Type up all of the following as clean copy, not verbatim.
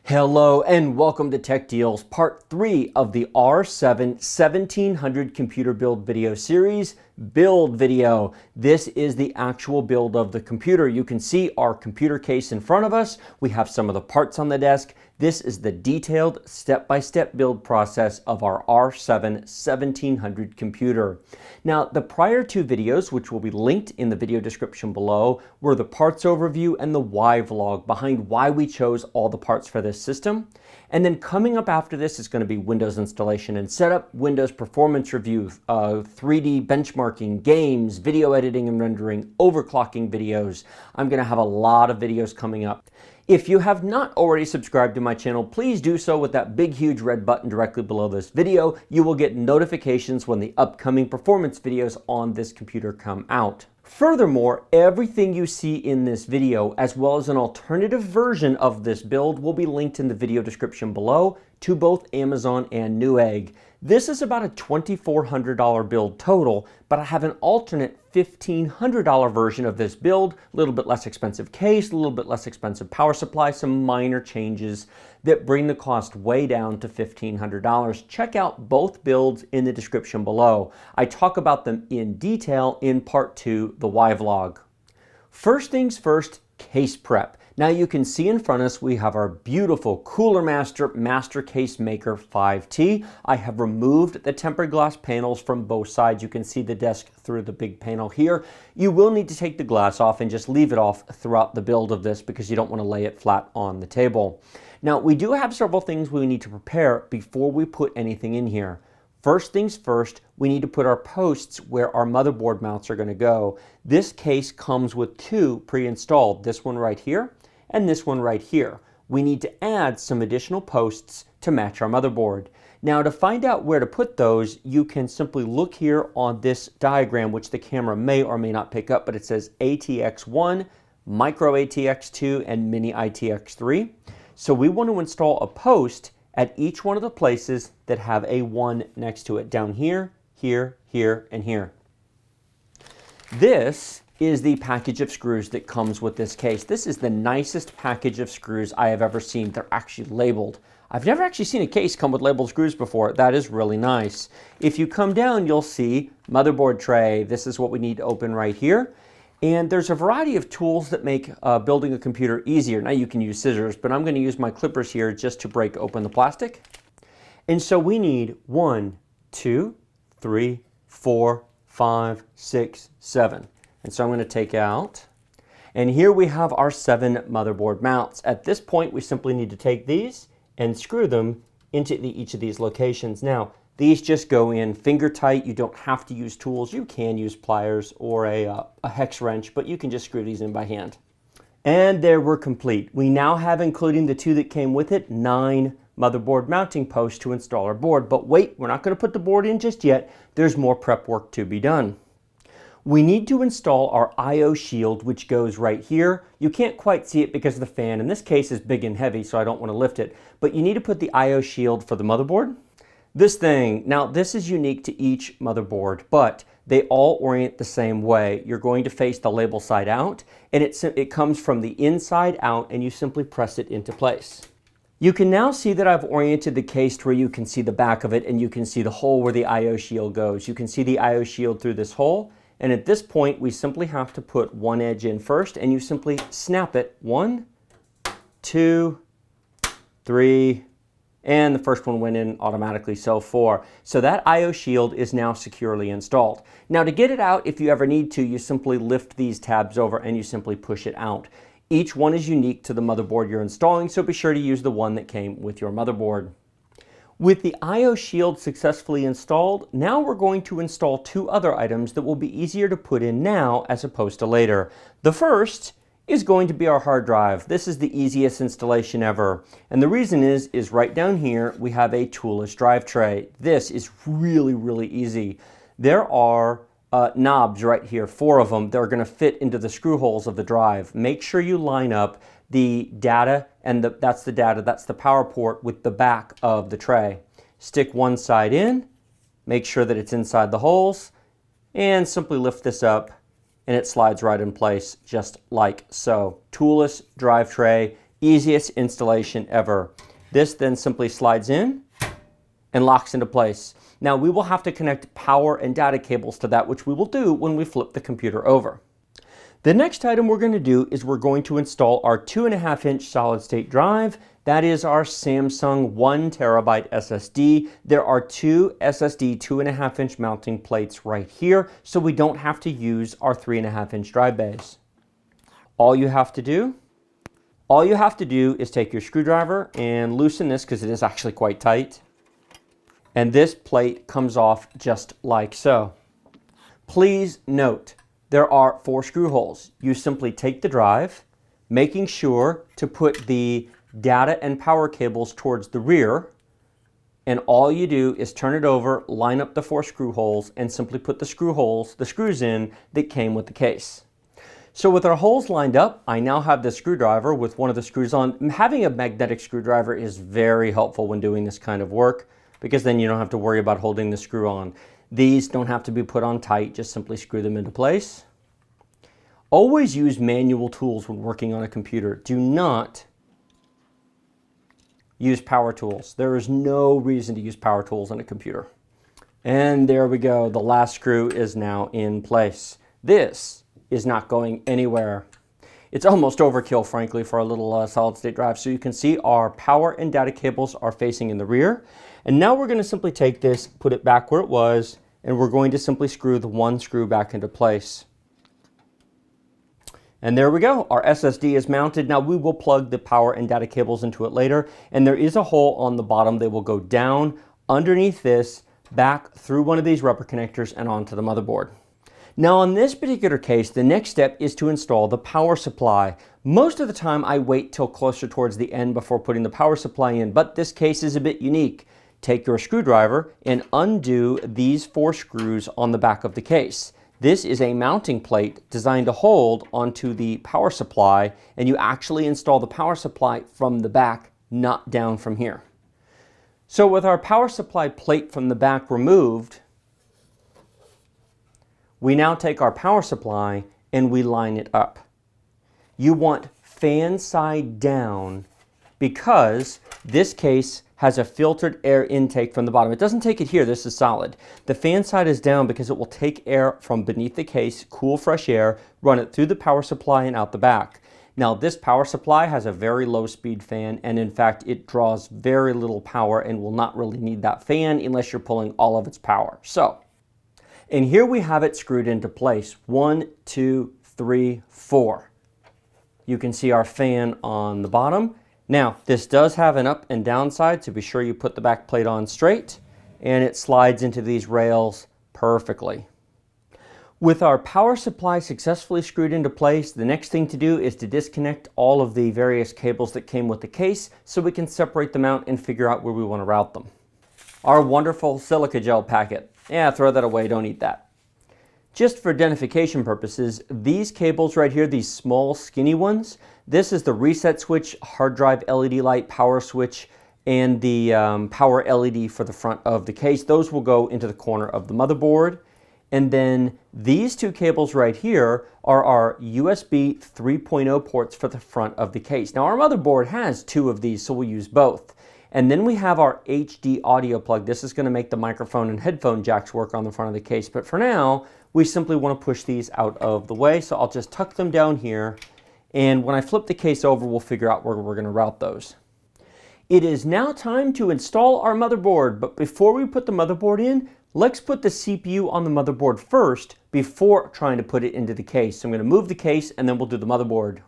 Hello and welcome to Tech Deals, part 3 of the R7 1700 computer build video series, build video. This is the actual build of the computer. You can see our computer case in front of us. We have some of the parts on the desk. This is the detailed step-by-step build process of our R7 1700 computer. Now, the prior two videos, which will be linked in the video description below, were the parts overview and the why vlog behind why we chose all the parts for this system. And then coming up after this is going to be Windows installation and setup, Windows performance review, 3D benchmarking, games, video editing and rendering, overclocking videos. I'm going to have a lot of videos coming up. If you have not already subscribed to my channel, please do so with that big huge red button directly below this video. You will get notifications when the upcoming performance videos on this computer come out. Furthermore, everything you see in this video, as well as an alternative version of this build, will be linked in the video description below to both Amazon and Newegg. This is about a $2,400 build total, but I have an alternate $1,500 version of this build, a little bit less expensive case, a little bit less expensive power supply, some minor changes that bring the cost way down to $1,500. Check out both builds in the description below. I talk about them in detail in part 2, the why vlog. First things first, case prep. Now you can see in front of us we have our beautiful Cooler Master Case Maker 5T. I have removed the tempered glass panels from both sides. You can see the desk through the big panel here. You will need to take the glass off and just leave it off throughout the build of this because you don't want to lay it flat on the table. Now we do have several things we need to prepare before we put anything in here. First things first, we need to put our posts where our motherboard mounts are going to go. This case comes with two pre-installed, this one right here and this one right here. We need to add some additional posts to match our motherboard. Now to find out where to put those, you can simply look here on this diagram, which the camera may or may not pick up, but it says ATX1, Micro ATX2, and Mini ITX3. So we want to install a post at each one of the places that have a 1 next to it, down here, here, here, and here. This is the package of screws that comes with this case. This is the nicest package of screws I have ever seen. They're actually labeled. I've never actually seen a case come with labeled screws before. That is really nice. If you come down, you'll see motherboard tray. This is what we need to open right here. And there's a variety of tools that make building a computer easier. Now you can use scissors, but I'm going to use my clippers here just to break open the plastic. And so we need 1, 2, 3, 4, 5, 6, 7. And so I'm going to take out, and here we have our 7 motherboard mounts. At this point, we simply need to take these and screw them into each of these locations. Now, these just go in finger tight. You don't have to use tools. You can use pliers or a hex wrench, but you can just screw these in by hand. And there we're complete. We now have, including the 2 that came with it, 9 motherboard mounting posts to install our board. But wait, we're not going to put the board in just yet. There's more prep work to be done. We need to install our I/O shield, which goes right here. You can't quite see it because the fan in this case is big and heavy, so I don't want to lift it. But you need to put the I/O shield for the motherboard. This thing, now this is unique to each motherboard, but they all orient the same way. You're going to face the label side out, and it comes from the inside out, and you simply press it into place. You can now see that I've oriented the case to where you can see the back of it, and you can see the hole where the I/O shield goes. You can see the I/O shield through this hole. And at this point, we simply have to put one edge in first, and you simply snap it. 1, 2, 3, and the first one went in automatically, so 4. So that I/O shield is now securely installed. Now to get it out, if you ever need to, you simply lift these tabs over and you simply push it out. Each one is unique to the motherboard you're installing, so be sure to use the one that came with your motherboard. With the I/O shield successfully installed, now we're going to install 2 other items that will be easier to put in now as opposed to later. The first is going to be our hard drive. This is the easiest installation ever. And the reason is right down here, we have a toolless drive tray. This is really, really easy. There are knobs right here, 4 of them. They're going to fit into the screw holes of the drive. Make sure you line up the data, and that's the power port with the back of the tray. Stick one side in, make sure that it's inside the holes, and simply lift this up, and it slides right in place just like so. Toolless drive tray, Easiest installation ever. This then simply slides in and locks into place. Now we will have to connect power and data cables to that, which we will do when we flip the computer over. The next item we're going to do is we're going to install our 2.5-inch solid state drive. That is our Samsung 1 terabyte SSD. There are two SSD 2.5-inch mounting plates right here, so we don't have to use our 3.5-inch drive bays. All you have to do is take your screwdriver and loosen this, because it is actually quite tight. And this plate comes off just like so. Please note, there are 4 screw holes. You simply take the drive, making sure to put the data and power cables towards the rear, and all you do is turn it over, line up the 4 screw holes, and simply put the screws in that came with the case. So with our holes lined up, I now have the screwdriver with one of the screws on. Having a magnetic screwdriver is very helpful when doing this kind of work, because then you don't have to worry about holding the screw on. These don't have to be put on tight, just simply screw them into place. Always use manual tools when working on a computer. Do not use power tools. There is no reason to use power tools on a computer. And there we go. The last screw is now in place. This is not going anywhere. It's almost overkill, frankly, for a little solid state drive. So you can see our power and data cables are facing in the rear. And now we're going to simply take this, put it back where it was, and we're going to simply screw the 1 screw back into place. And there we go. Our SSD is mounted. Now we will plug the power and data cables into it later. And there is a hole on the bottom. They will go down underneath this, back through one of these rubber connectors and onto the motherboard. Now on this particular case, the next step is to install the power supply. Most of the time I wait till closer towards the end before putting the power supply in, but this case is a bit unique. Take your screwdriver and undo these 4 screws on the back of the case. This is a mounting plate designed to hold onto the power supply, and you actually install the power supply from the back, not down from here. So with our power supply plate from the back removed, we now take our power supply and we line it up. You want fan side down, because this case has a filtered air intake from the bottom. It doesn't take it here, this is solid. The fan side is down because it will take air from beneath the case, cool fresh air, run it through the power supply and out the back. Now this power supply has a very low speed fan, and in fact it draws very little power and will not really need that fan unless you're pulling all of its power. So, and here we have it screwed into place. 1, 2, 3, 4. You can see our fan on the bottom. Now, this does have an up and down side, so be sure you put the back plate on straight, and it slides into these rails perfectly. With our power supply successfully screwed into place, the next thing to do is to disconnect all of the various cables that came with the case so we can separate them out and figure out where we want to route them. Our wonderful silica gel packet. Yeah, throw that away, don't eat that. Just for identification purposes, these cables right here, these small skinny ones, this is the reset switch, hard drive LED light, power switch, and the power LED for the front of the case. Those will go into the corner of the motherboard. And then these 2 cables right here are our USB 3.0 ports for the front of the case. Now our motherboard has 2 of these, so we'll use both. And then we have our HD audio plug. This is going to make the microphone and headphone jacks work on the front of the case. But for now, we simply want to push these out of the way. So I'll just tuck them down here. And when I flip the case over, we'll figure out where we're going to route those. It is now time to install our motherboard. But before we put the motherboard in, let's put the CPU on the motherboard first before trying to put it into the case. So I'm going to move the case and then we'll do the motherboard.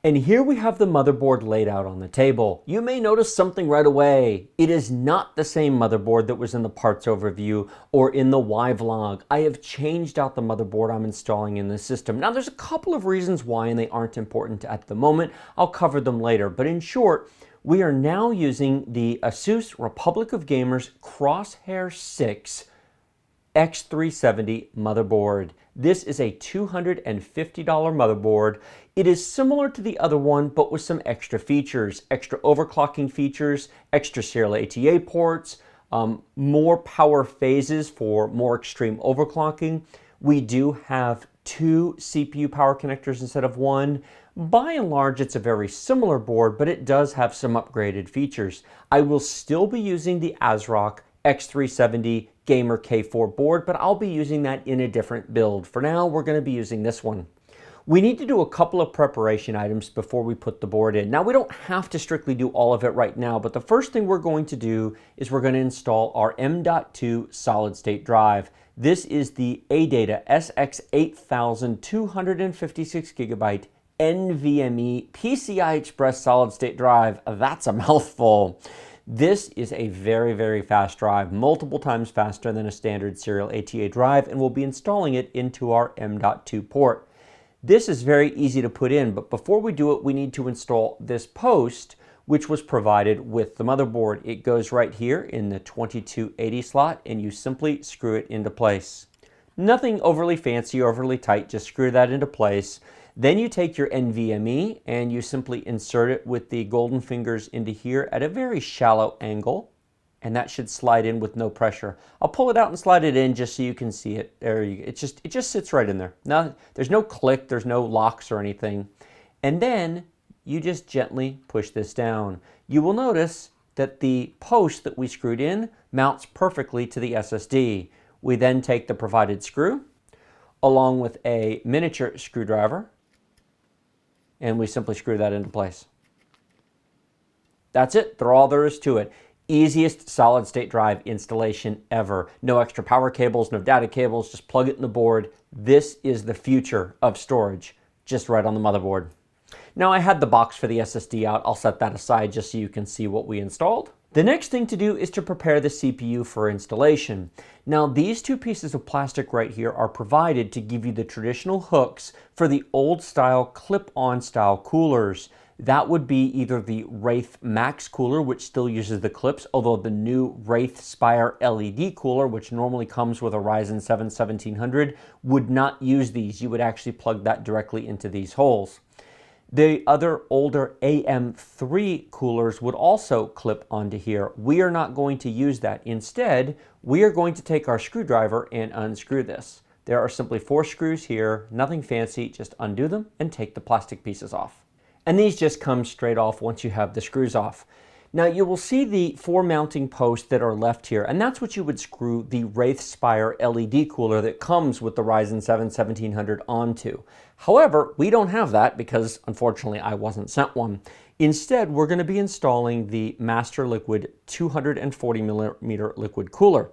And here we have the motherboard laid out on the table. You may notice something right away. It is not the same motherboard that was in the parts overview or in the Y vlog. I have changed out the motherboard I'm installing in the system. Now there's a couple of reasons why, and they aren't important at the moment. I'll cover them later. But in short, we are now using the Asus Republic of Gamers Crosshair 6 X370 motherboard. This is a $250 motherboard. It is similar to the other one, but with some extra features, extra overclocking features, extra serial ATA ports, more power phases for more extreme overclocking. We do have 2 CPU power connectors instead of 1, By and large, it's a very similar board, but it does have some upgraded features. I will still be using the ASRock X370 Gamer K4 board, but I'll be using that in a different build. For now, we're going to be using this one. We need to do a couple of preparation items before we put the board in. Now, we don't have to strictly do all of it right now, but the first thing we're going to do is we're going to install our M.2 solid-state drive. This is the ADATA SX8256 gigabyte NVMe PCI Express solid-state drive. That's a mouthful. This is a very, very fast drive, multiple times faster than a standard serial ATA drive, and we'll be installing it into our M.2 port. This is very easy to put in, but before we do it, we need to install this post, which was provided with the motherboard. It goes right here in the 2280 slot, and you simply screw it into place. Nothing overly fancy, overly tight, just screw that into place. Then you take your NVMe and you simply insert it with the golden fingers into here at a very shallow angle, and that should slide in with no pressure. I'll pull it out and slide it in just so you can see it. It just sits right in there. Now, there's no click, there's no locks or anything. And then you just gently push this down. You will notice that the post that we screwed in mounts perfectly to the SSD. We then take the provided screw along with a miniature screwdriver, and we simply screw that into place. That's it. That's all there is to it. Easiest solid state drive installation ever. No extra power cables, no data cables, just plug it in the board. This is the future of storage, just right on the motherboard. Now, I had the box for the SSD out. I'll set that aside just so you can see what we installed. The next thing to do is to prepare the CPU for installation. Now, these two pieces of plastic right here are provided to give you the traditional hooks for the old style clip-on style coolers. That would be either the Wraith Max cooler, which still uses the clips, although the new Wraith Spire LED cooler, which normally comes with a Ryzen 7 1700, would not use these. You would actually plug that directly into these holes. The other older AM3 coolers would also clip onto here. We are not going to use that. Instead, we are going to take our screwdriver and unscrew this. There are simply 4 screws here, nothing fancy, just undo them and take the plastic pieces off. And these just come straight off once you have the screws off. Now, you will see the 4 mounting posts that are left here, and that's what you would screw the Wraith Spire LED cooler that comes with the Ryzen 7 1700 onto. However, we don't have that because, unfortunately, I wasn't sent one. Instead, we're going to be installing the Master Liquid 240mm liquid cooler.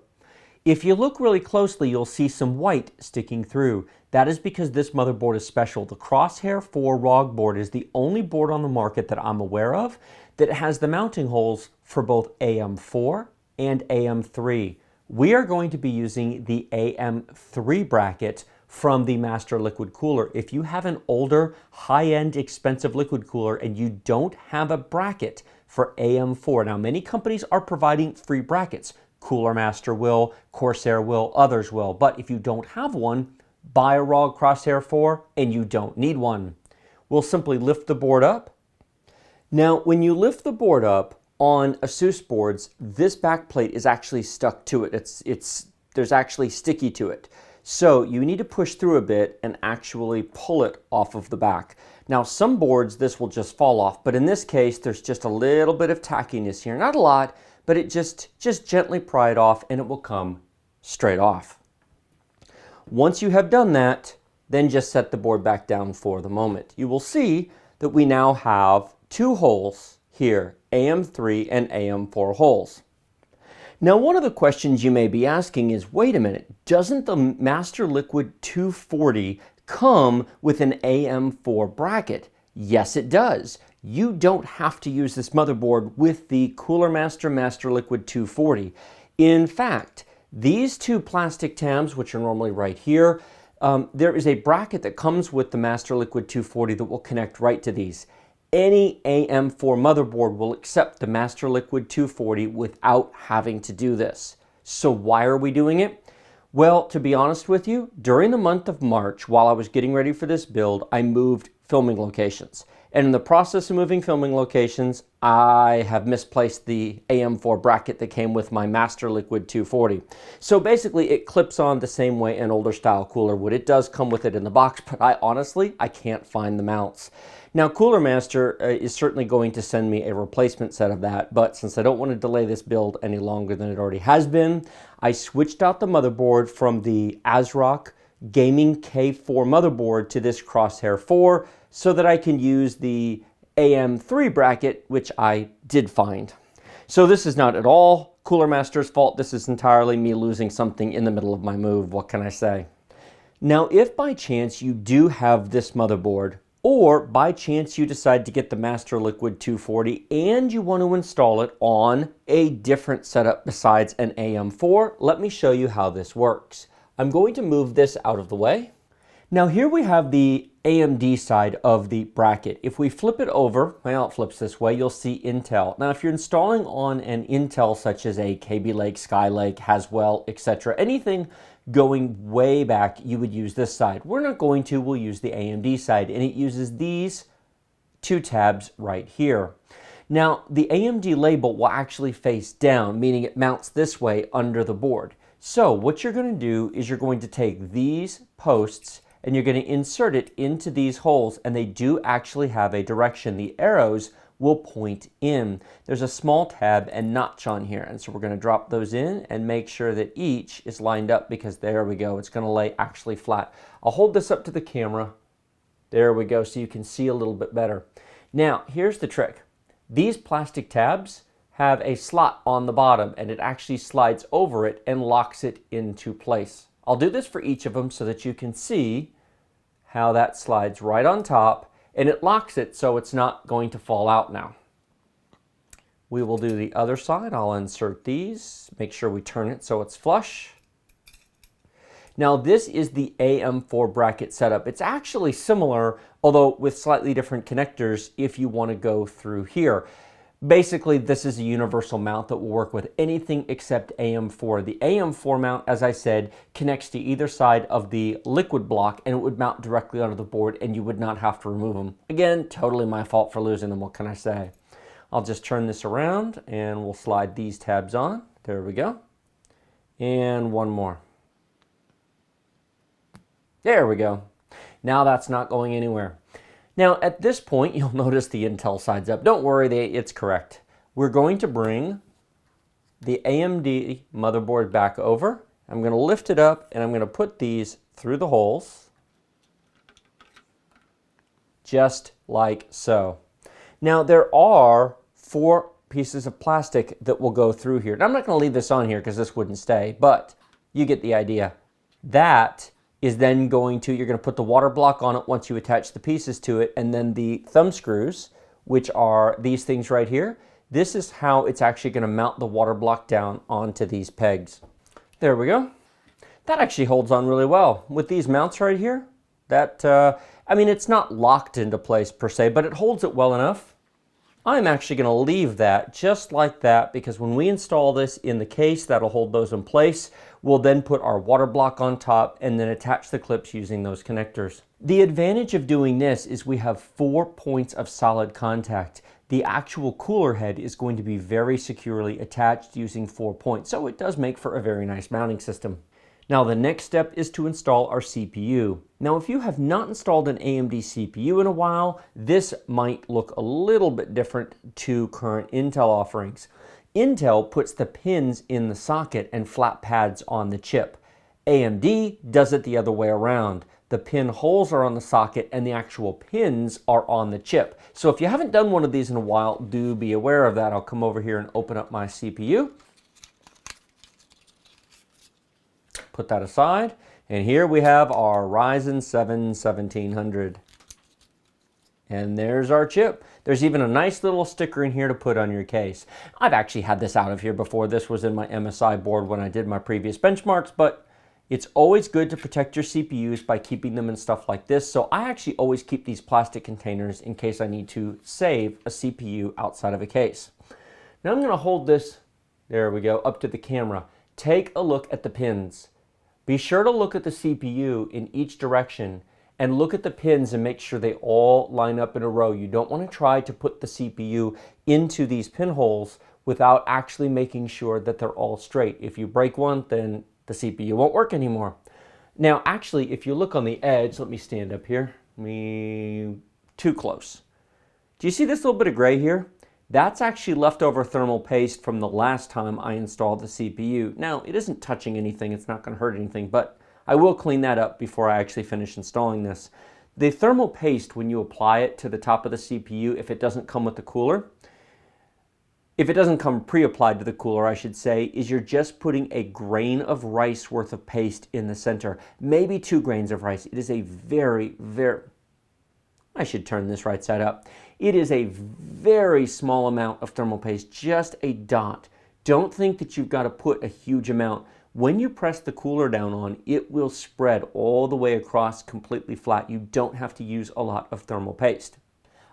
If you look really closely, you'll see some white sticking through. That is because this motherboard is special. The Crosshair 4 ROG board is the only board on the market that I'm aware of that has the mounting holes for both AM4 and AM3. We are going to be using the AM3 bracket from the Master Liquid Cooler. If you have an older, high-end, expensive liquid cooler and you don't have a bracket for AM4, now many companies are providing free brackets. Cooler Master will, Corsair will, others will, but if you don't have one, buy a ROG Crosshair 4 and you don't need one. We'll simply lift the board up. Now, when you lift the board up on ASUS boards, this backplate is actually stuck to it. There's actually sticky to it. So you need to push through a bit and actually pull it off of the back. Now, some boards, this will just fall off, but in this case, there's just a little bit of tackiness here. Not a lot, but it just gently pry it off and it will come straight off. Once you have done that, then just set the board back down for the moment. You will see that we now have 2 holes here, AM3 and AM4 holes. Now, one of the questions you may be asking is, wait a minute, doesn't the Master Liquid 240 come with an AM4 bracket? Yes, it does. You don't have to use this motherboard with the Cooler Master Master Liquid 240. In fact, these 2 plastic tabs, which are normally right here, there is a bracket that comes with the Master Liquid 240 that will connect right to these. Any AM4 motherboard will accept the Master Liquid 240 without having to do this. So why are we doing it? Well, to be honest with you, during the month of March, while I was getting ready for this build, I moved filming locations. And in the process of moving filming locations, I have misplaced the AM4 bracket that came with my Master Liquid 240. So basically it clips on the same way an older style cooler would. It does come with it in the box, but I can't find the mounts. Now Cooler Master is certainly going to send me a replacement set of that, but since I don't want to delay this build any longer than it already has been, I switched out the motherboard from the ASRock Gaming K4 motherboard to this Crosshair 4 so that I can use the AM3 bracket, which I did find. So this is not at all Cooler Master's fault. This is entirely me losing something in the middle of my move. What can I say? Now, if by chance you do have this motherboard, or by chance you decide to get the Master Liquid 240 and you want to install it on a different setup besides an AM4, let me show you how this works. I'm going to move this out of the way. Now here we have the AMD side of the bracket. If we flip it over, well, it flips this way, you'll see Intel. Now if you're installing on an Intel such as a Kaby Lake, Skylake, Haswell, etc., anything going way back, you would use this side. We're not going to, we'll use the AMD side, and it uses these two tabs right here. Now the AMD label will actually face down, meaning it mounts this way under the board. So what you're going to do is you're going to take these posts and you're going to insert it into these holes, and they do actually have a direction. The arrows will point in. There's a small tab and notch on here, and so we're going to drop those in and make sure that each is lined up, because there we go, it's going to lay actually flat. I'll hold this up to the camera. There we go, so you can see a little bit better. Now here's the trick. These plastic tabs have a slot on the bottom, and it actually slides over it and locks it into place. I'll do this for each of them so that you can see how that slides right on top, and it locks it so it's not going to fall out now. We will do the other side. I'll insert these, make sure we turn it so it's flush. Now this is the AM4 bracket setup. It's actually similar, although with slightly different connectors if you want to go through here. Basically, this is a universal mount that will work with anything except AM4. The AM4 mount, as I said, connects to either side of the liquid block, and it would mount directly onto the board, and you would not have to remove them. Again, totally my fault for losing them. What can I say? I'll just turn this around, and we'll slide these tabs on. There we go. And one more. There we go. Now that's not going anywhere. Now at this point, you'll notice the Intel side's up. Don't worry, it's correct. We're going to bring the AMD motherboard back over. I'm going to lift it up, and I'm going to put these through the holes, just like so. Now there are 4 pieces of plastic that will go through here. Now, I'm not going to leave this on here because this wouldn't stay, but you get the idea. That is then going to, you're going to put the water block on it once you attach the pieces to it, and then the thumb screws, which are these things right here. This is how it's actually going to mount the water block down onto these pegs. There we go. That actually holds on really well. With these mounts right here, that, I mean, it's not locked into place per se, but it holds it well enough. I'm actually going to leave that just like that, because when we install this in the case, that'll hold those in place. We'll then put our water block on top and then attach the clips using those connectors. The advantage of doing this is we have 4 points of solid contact. The actual cooler head is going to be very securely attached using 4 points, so it does make for a very nice mounting system. Now the next step is to install our CPU. Now if you have not installed an AMD CPU in a while, this might look a little bit different to current Intel offerings. Intel puts the pins in the socket and flat pads on the chip. AMD does it the other way around. The pin holes are on the socket and the actual pins are on the chip. So if you haven't done one of these in a while, do be aware of that. I'll come over here and open up my CPU. Put that aside, and here we have our Ryzen 7 1700. And there's our chip. There's even a nice little sticker in here to put on your case. I've actually had this out of here before. This was in my MSI board when I did my previous benchmarks, but it's always good to protect your CPUs by keeping them in stuff like this. So I actually always keep these plastic containers in case I need to save a CPU outside of a case. Now I'm going to hold this, there we go, up to the camera. Take a look at the pins. Be sure to look at the CPU in each direction and look at the pins and make sure they all line up in a row. You don't want to try to put the CPU into these pinholes without actually making sure that they're all straight. If you break one, then the CPU won't work anymore. Now, actually, if you look on the edge, let me stand up here. Too close. Do you see this little bit of gray here? That's actually leftover thermal paste from the last time I installed the CPU. Now, it isn't touching anything, it's not going to hurt anything, but I will clean that up before I actually finish installing this. The thermal paste, when you apply it to the top of the CPU, if it doesn't come with the cooler, if it doesn't come pre-applied to the cooler, I should say, is you're just putting a grain of rice worth of paste in the center. Maybe 2 grains of rice. It is a I should turn this right side up. It is a very small amount of thermal paste, just a dot. Don't think that you've got to put a huge amount. When you press the cooler down on, it will spread all the way across completely flat. You don't have to use a lot of thermal paste.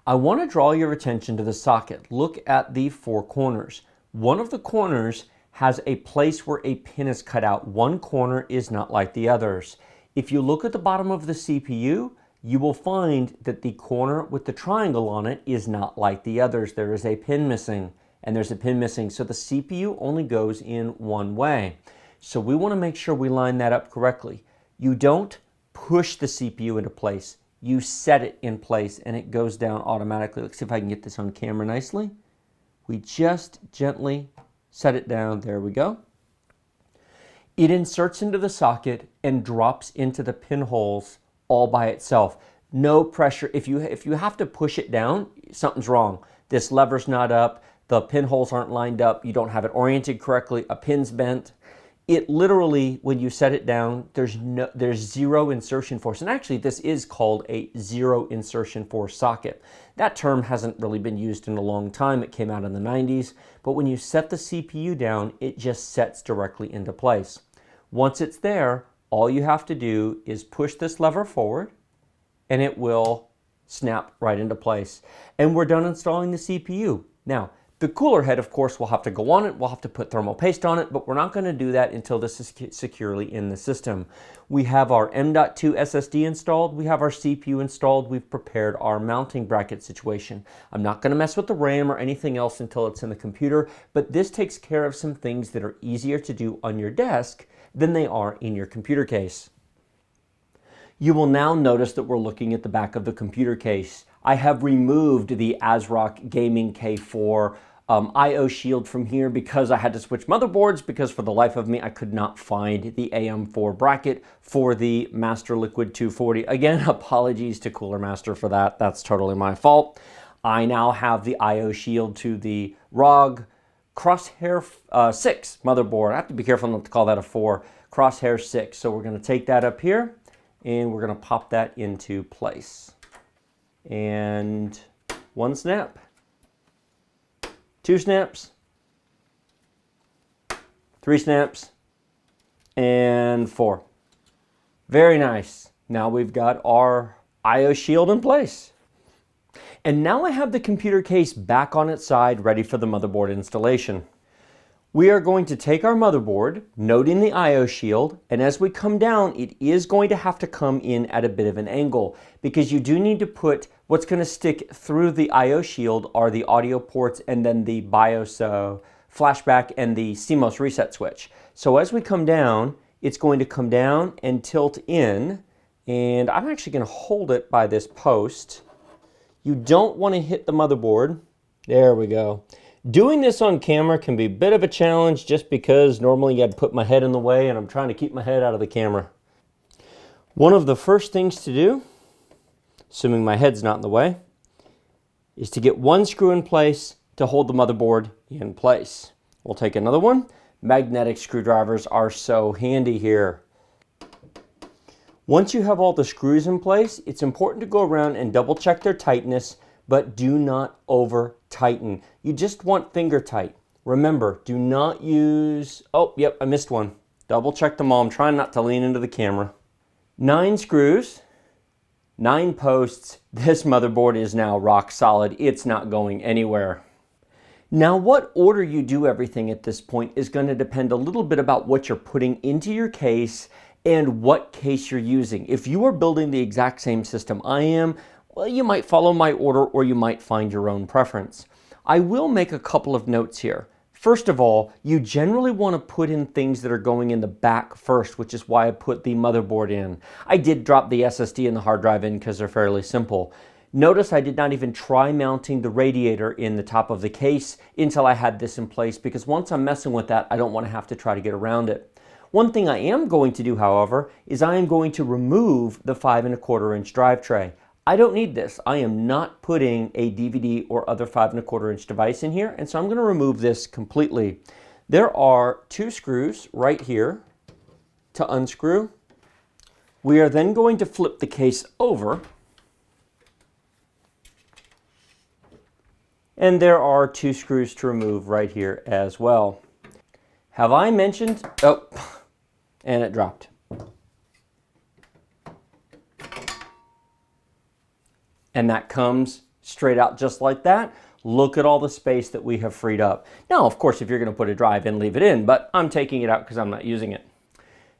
I want to draw your attention to the socket. Look at the 4 corners. One of the corners has a place where a pin is cut out. One corner is not like the others. If you look at the bottom of the CPU, you will find that the corner with the triangle on it is not like the others. There is a pin missing, and there's a pin missing, so the CPU only goes in one way. So we want to make sure we line that up correctly. You don't push the CPU into place. You set it in place, and it goes down automatically. Let's see if I can get this on camera nicely. We just gently set it down. There we go. It inserts into the socket and drops into the pinholes all by itself. No pressure. If you have to push it down, something's wrong. This lever's not up, the pinholes aren't lined up, you don't have it oriented correctly, a pin's bent. It literally, when you set it down, there's zero insertion force. And actually, this is called a zero insertion force socket. That term hasn't really been used in a long time. It came out in the 90s. But when you set the CPU down, it just sets directly into place. Once it's there, all you have to do is push this lever forward and it will snap right into place. And we're done installing the CPU. Now, the cooler head, of course, will have to go on it. We'll have to put thermal paste on it, but we're not going to do that until this is securely in the system. We have our M.2 SSD installed. We have our CPU installed. We've prepared our mounting bracket situation. I'm not going to mess with the RAM or anything else until it's in the computer, but this takes care of some things that are easier to do on your desk than they are in your computer case. You will now notice that we're looking at the back of the computer case. I have removed the ASRock Gaming K4 I/O shield from here because I had to switch motherboards, because for the life of me I could not find the AM4 bracket for the Master Liquid 240. Again, apologies to Cooler Master for that. That's totally my fault. I now have the I/O shield to the ROG Crosshair 6 motherboard. I have to be careful not to call that a 4. Crosshair 6. So we're going to take that up here and we're going to pop that into place. And 1 snap, 2 snaps, 3 snaps, and 4. Very nice. Now we've got our I/O shield in place. And now I have the computer case back on its side, ready for the motherboard installation. We are going to take our motherboard, noting the I/O shield, and as we come down, it is going to have to come in at a bit of an angle, because you do need to put what's going to stick through the I/O shield are the audio ports and then the BIOS flashback and the CMOS reset switch. So as we come down, it's going to come down and tilt in, and I'm actually going to hold it by this post. You don't want to hit the motherboard. There we go. Doing this on camera can be a bit of a challenge just because normally I'd put my head in the way, and I'm trying to keep my head out of the camera. One of the first things to do, assuming my head's not in the way, is to get 1 screw in place to hold the motherboard in place. We'll take another one. Magnetic screwdrivers are so handy here. Once you have all the screws in place, it's important to go around and double check their tightness, but do not over tighten. You just want finger tight. Remember, do not use, oh, yep, I missed one. Double check them all. I'm trying not to lean into the camera. 9 screws, 9 posts. This motherboard is now rock solid. It's not going anywhere. Now, what order you do everything at this point is going to depend a little bit about what you're putting into your case and what case you're using. If you are building the exact same system I am, well, you might follow my order or you might find your own preference. I will make a couple of notes here. First of all, you generally want to put in things that are going in the back first, which is why I put the motherboard in. I did drop the SSD and the hard drive in because they're fairly simple. Notice I did not even try mounting the radiator in the top of the case until I had this in place, because once I'm messing with that, I don't want to have to try to get around it. One thing I am going to do, however, is I am going to remove the 5 1/4 inch drive tray. I don't need this. I am not putting a DVD or other 5 1/4 inch device in here, and so I'm going to remove this completely. There are 2 screws right here to unscrew. We are then going to flip the case over, and there are 2 screws to remove right here as well. Have I mentioned? Oh, and it dropped. And that comes straight out just like that. Look at all the space that we have freed up. Now, of course, if you're going to put a drive in, leave it in, but I'm taking it out because I'm not using it.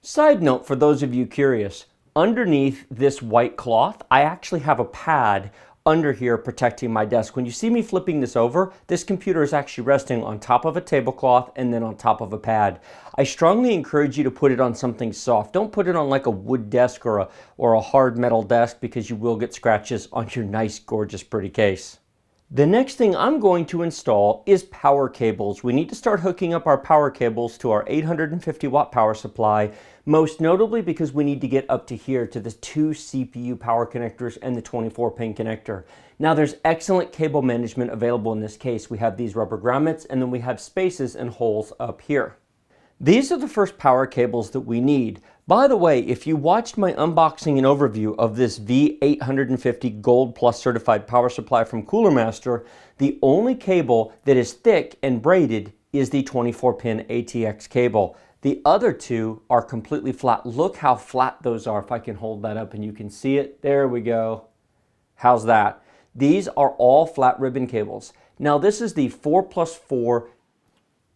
Side note, for those of you curious, underneath this white cloth, I actually have a pad under here protecting my desk. When you see me flipping this over, this computer is actually resting on top of a tablecloth and then on top of a pad. I strongly encourage you to put it on something soft. Don't put it on like a wood desk or a hard metal desk, because you will get scratches on your nice, gorgeous, pretty case. The next thing I'm going to install is power cables. We need to start hooking up our power cables to our 850 watt power supply, most notably because we need to get up to here to the 2 CPU power connectors and the 24-pin connector. Now, there's excellent cable management available in this case. We have these rubber grommets, and then we have spaces and holes up here. These are the first power cables that we need. By the way, if you watched my unboxing and overview of this V850 Gold Plus certified power supply from Cooler Master, the only cable that is thick and braided is the 24-pin ATX cable. The other 2 are completely flat. Look how flat those are. If I can hold that up and you can see it. There we go. How's that? These are all flat ribbon cables. Now, this is the 4+4,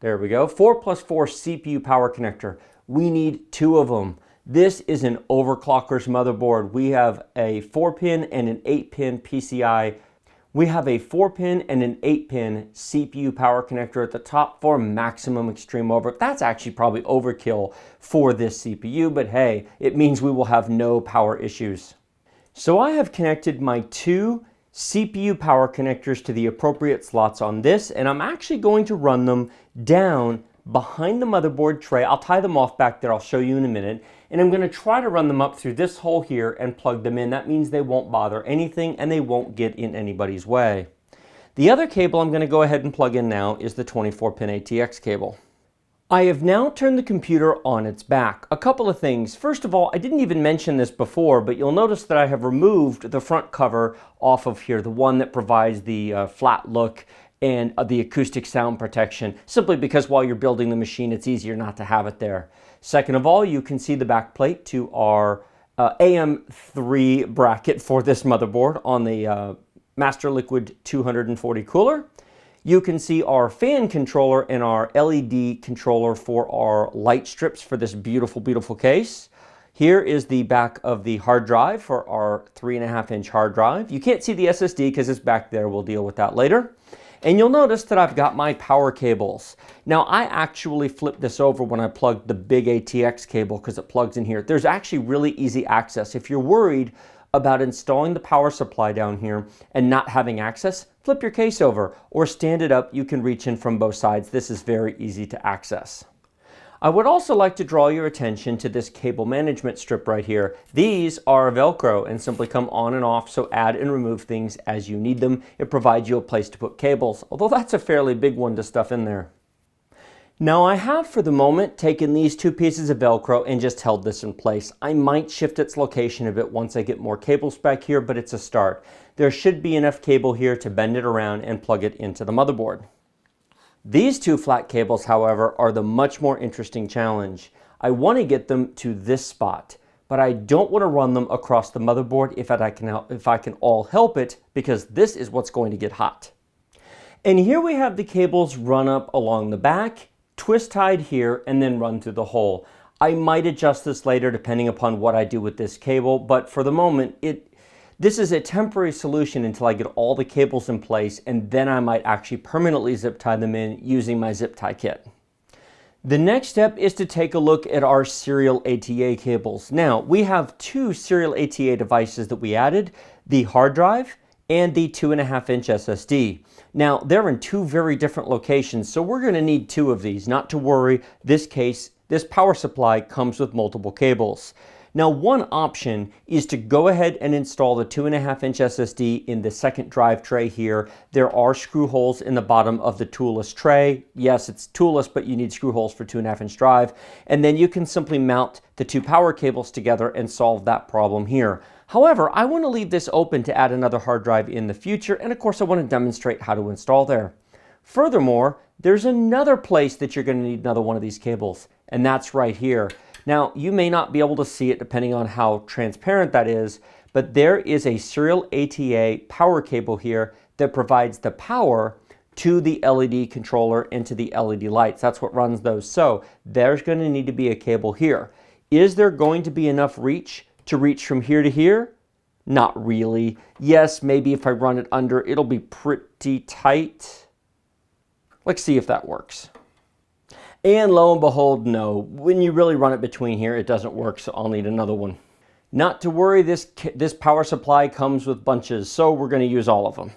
there we go, 4+4 CPU power connector. We need 2 of them. This is an overclocker's motherboard. We have a 4-pin and an 8-pin PCI. We have a 4-pin and an 8-pin CPU power connector at the top for maximum extreme overclock. That's actually probably overkill for this CPU, but hey, it means we will have no power issues. So I have connected my 2 CPU power connectors to the appropriate slots on this, and I'm actually going to run them down behind the motherboard tray. I'll tie them off back there, I'll show you in a minute, and I'm going to try to run them up through this hole here and plug them in. That means they won't bother anything and they won't get in anybody's way. The other cable I'm going to go ahead and plug in now is the 24-pin ATX cable. I have now turned the computer on its back. A couple of things. First of all, I didn't even mention this before, but you'll notice that I have removed the front cover off of here, the one that provides the flat look and the acoustic sound protection, simply because while you're building the machine, it's easier not to have it there. Second of all, you can see the back plate to our AM3 bracket for this motherboard on the Master Liquid 240 cooler. You can see our fan controller and our LED controller for our light strips for this beautiful, beautiful case. Here is the back of the hard drive for our 3.5-inch hard drive. You can't see the SSD because it's back there. We'll deal with that later. And you'll notice that I've got my power cables. Now, I actually flipped this over when I plugged the big ATX cable because it plugs in here. There's actually really easy access. If you're worried about installing the power supply down here and not having access, flip your case over or stand it up. You can reach in from both sides. This is very easy to access. I would also like to draw your attention to this cable management strip right here. These are Velcro and simply come on and off, so add and remove things as you need them. It provides you a place to put cables, although that's a fairly big one to stuff in there. Now, I have for the moment taken these 2 pieces of Velcro and just held this in place. I might shift its location a bit once I get more cables back here, but it's a start. There should be enough cable here to bend it around and plug it into the motherboard. These 2 flat cables, however, are the much more interesting challenge. I want to get them to this spot, but I don't want to run them across the motherboard if I can all help it, because this is what's going to get hot. And here we have the cables run up along the back, twist tied here, and then run through the hole. I might adjust this later depending upon what I do with this cable, but for the moment, this is a temporary solution until I get all the cables in place, and then I might actually permanently zip tie them in using my zip tie kit. The next step is to take a look at our serial ATA cables. Now, we have two serial ATA devices that we added, the hard drive and the 2.5-inch SSD. Now, they're in two very different locations, so we're going to need two of these. Not to worry, this power supply comes with multiple cables. Now, one option is to go ahead and install the 2.5-inch SSD in the second drive tray here. There are screw holes in the bottom of the toolless tray. Yes, it's toolless, but you need screw holes for 2.5-inch drive. And then you can simply mount the two power cables together and solve that problem here. However, I want to leave this open to add another hard drive in the future, and of course I want to demonstrate how to install there. Furthermore, there's another place that you're going to need another one of these cables, and that's right here. Now, you may not be able to see it depending on how transparent that is, but there is a serial ATA power cable here that provides the power to the LED controller and to the LED lights. That's what runs those. So there's going to need to be a cable here. Is there going to be enough reach to reach from here to here? Not really. Yes, maybe if I run it under, it'll be pretty tight. Let's see if that works. And lo and behold, no. When you really run it between here, it doesn't work, so I'll need another one. Not to worry, this power supply comes with bunches, so we're going to use all of them.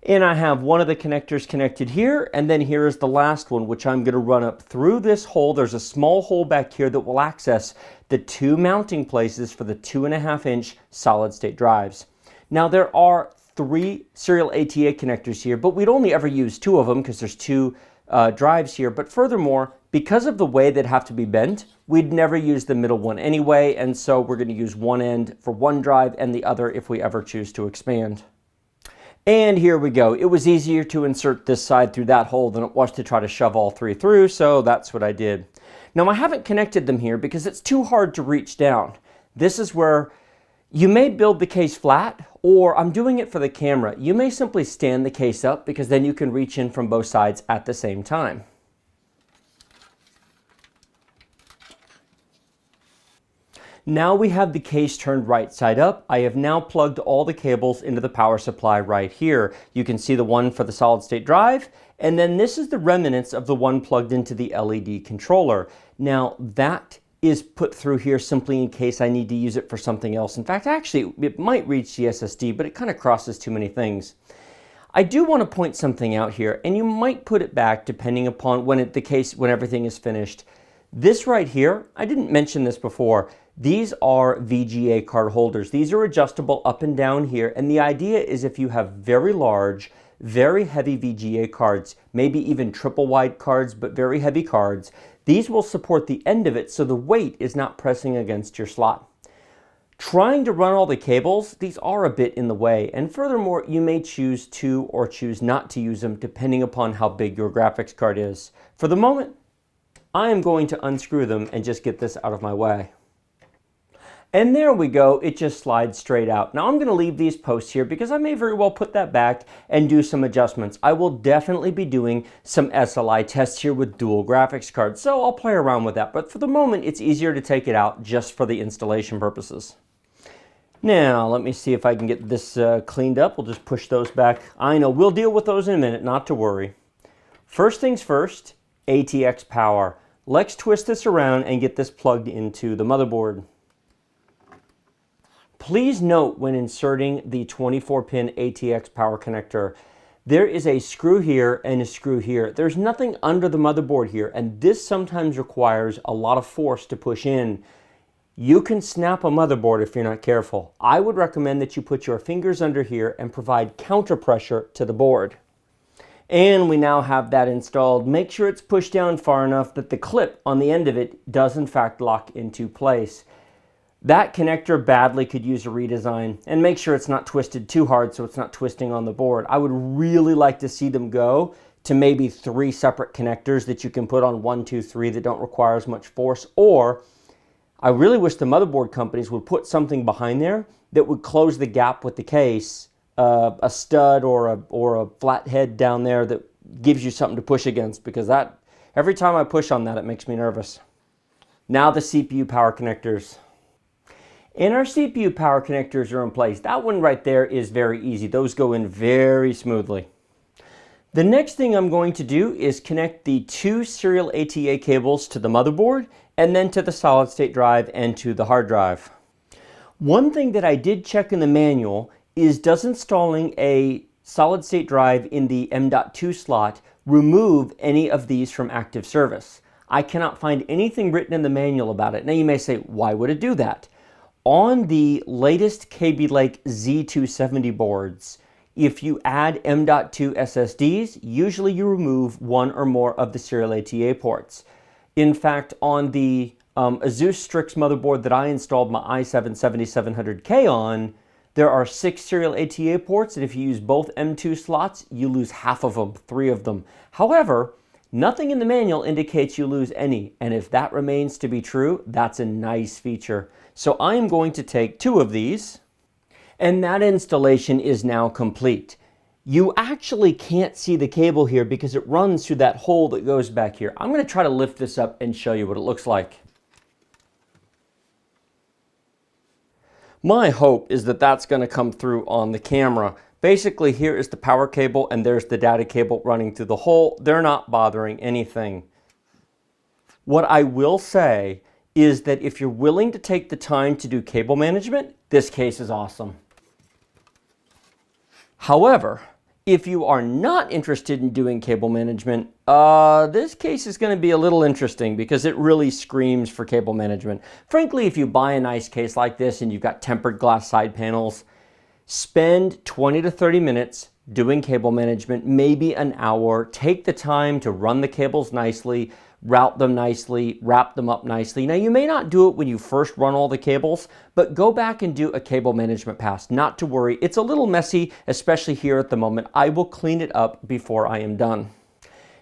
And I have one of the connectors connected here, and then here is the last one, which I'm going to run up through this hole. There's a small hole back here that will access the two mounting places for the 2.5-inch solid-state drives. Now, there are 3 serial ATA connectors here, but we'd only ever use 2 of them because there's 2 drives here. But furthermore, because of the way they'd have to be bent, we'd never use the middle one anyway, and so we're going to use one end for one drive and the other if we ever choose to expand. And here we go. It was easier to insert this side through that hole than it was to try to shove all 3 through, so that's what I did. Now, I haven't connected them here because it's too hard to reach down. This is where you may build the case flat, or I'm doing it for the camera. You may simply stand the case up because then you can reach in from both sides at the same time. Now we have the case turned right side up. I have now plugged all the cables into the power supply right here. You can see the one for the solid state drive, and then this is the remnants of the one plugged into the LED controller. Now that is put through here simply in case I need to use it for something else. In fact, actually, it might reach the SSD, but it kind of crosses too many things. I do want to point something out here, and you might put it back depending upon when everything is finished. This right here, I didn't mention this before. These are VGA card holders. These are adjustable up and down here, and the idea is if you have very large, very heavy VGA cards, maybe even triple wide cards, but very heavy cards, these will support the end of it so the weight is not pressing against your slot. Trying to run all the cables, these are a bit in the way, and furthermore, you may choose to or choose not to use them depending upon how big your graphics card is. For the moment, I am going to unscrew them and just get this out of my way. And there we go, it just slides straight out. Now I'm going to leave these posts here because I may very well put that back and do some adjustments. I will definitely be doing some SLI tests here with dual graphics cards, so I'll play around with that. But for the moment, it's easier to take it out just for the installation purposes. Now, let me see if I can get this cleaned up. We'll just push those back. I know, we'll deal with those in a minute, not to worry. First things first, ATX power. Let's twist this around and get this plugged into the motherboard. Please note when inserting the 24-pin ATX power connector, there is a screw here and a screw here. There's nothing under the motherboard here, and this sometimes requires a lot of force to push in. You can snap a motherboard if you're not careful. I would recommend that you put your fingers under here and provide counter pressure to the board. And we now have that installed. Make sure it's pushed down far enough that the clip on the end of it does in fact lock into place. That connector badly could use a redesign, and make sure it's not twisted too hard so it's not twisting on the board. I would really like to see them go to maybe 3 separate connectors that you can put on 1, 2, 3 that don't require as much force, or I really wish the motherboard companies would put something behind there that would close the gap with the case, a stud or a flat head down there that gives you something to push against, because that every time I push on that it makes me nervous. Now the CPU power connectors. And our CPU power connectors are in place. That one right there is very easy. Those go in very smoothly. The next thing I'm going to do is connect the two serial ATA cables to the motherboard and then to the solid state drive and to the hard drive. One thing that I did check in the manual is, does installing a solid state drive in the M.2 slot remove any of these from active service? I cannot find anything written in the manual about it. Now you may say, why would it do that? On the latest Kaby Lake Z270 boards, if you add M.2 SSDs, usually you remove one or more of the serial ATA ports. In fact, on the Asus Strix motherboard that I installed my i7-7700K on, there are 6 serial ATA ports, and if you use both M.2 slots, you lose half of them, 3 of them. However, nothing in the manual indicates you lose any, and if that remains to be true, that's a nice feature. So I'm going to take 2 of these, and that installation is now complete. You actually can't see the cable here because it runs through that hole that goes back here. I'm going to try to lift this up and show you what it looks like. My hope is that that's going to come through on the camera. Basically, here is the power cable and there's the data cable running through the hole. They're not bothering anything. What I will say is that if you're willing to take the time to do cable management, this case is awesome. However, if you are not interested in doing cable management, this case is going to be a little interesting because it really screams for cable management. Frankly, if you buy a nice case like this and you've got tempered glass side panels, spend 20 to 30 minutes doing cable management, maybe an hour. Take the time to run the cables nicely, route them nicely, wrap them up nicely. Now, you may not do it when you first run all the cables, but go back and do a cable management pass. Not to worry. It's a little messy, especially here at the moment. I will clean it up before I am done.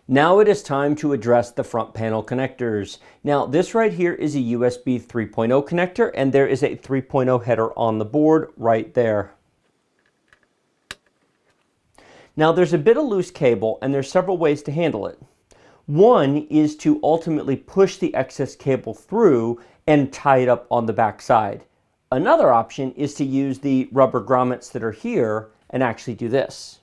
Now it is time to address the front panel connectors. Now, this right here is a USB 3.0 connector, and there is a 3.0 header on the board right there. Now, there's a bit of loose cable, and there's several ways to handle it. One is to ultimately push the excess cable through and tie it up on the back side. Another option is to use the rubber grommets that are here and actually do this.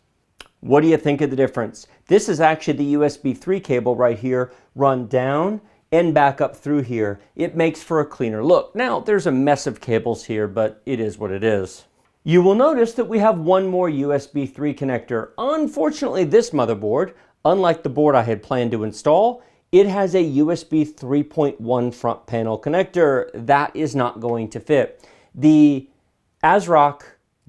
What do you think of the difference? This is actually the USB 3 cable right here, run down and back up through here. It makes for a cleaner look. Now, there's a mess of cables here, but it is what it is. You will notice that we have one more USB 3 connector. Unfortunately, this motherboard, unlike the board I had planned to install, it has a USB 3.1 front panel connector. That is not going to fit. The ASRock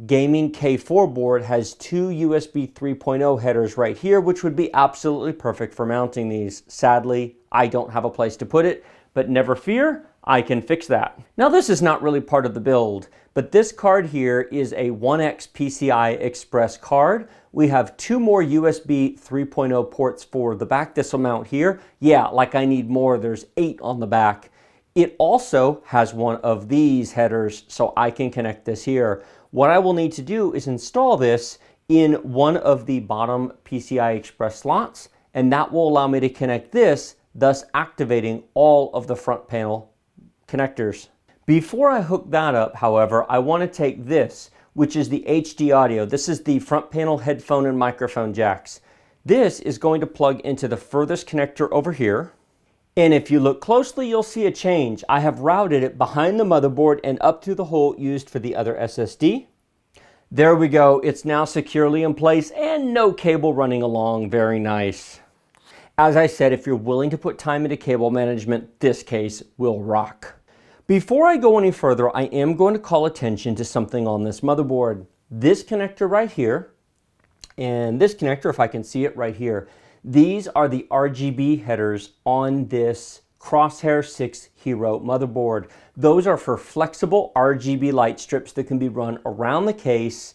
Gaming K4 board has 2 USB 3.0 headers right here, which would be absolutely perfect for mounting these. Sadly, I don't have a place to put it, but never fear, I can fix that. Now, this is not really part of the build, but this card here is a 1X PCI Express card. We have 2 more USB 3.0 ports for the back. This will mount here. Yeah, like I need more. There's 8 on the back. It also has one of these headers, so I can connect this here. What I will need to do is install this in one of the bottom PCI Express slots, and that will allow me to connect this, thus activating all of the front panel connectors. Before I hook that up, however, I want to take this, which is the HD audio. This is the front panel headphone and microphone jacks. This is going to plug into the furthest connector over here. And if you look closely, you'll see a change. I have routed it behind the motherboard and up through the hole used for the other SSD. There we go. It's now securely in place and no cable running along. Very nice. As I said, if you're willing to put time into cable management, this case will rock. Before I go any further, I am going to call attention to something on this motherboard. This connector right here, and this connector, if I can see it right here, these are the RGB headers on this Crosshair 6 Hero motherboard. Those are for flexible RGB light strips that can be run around the case.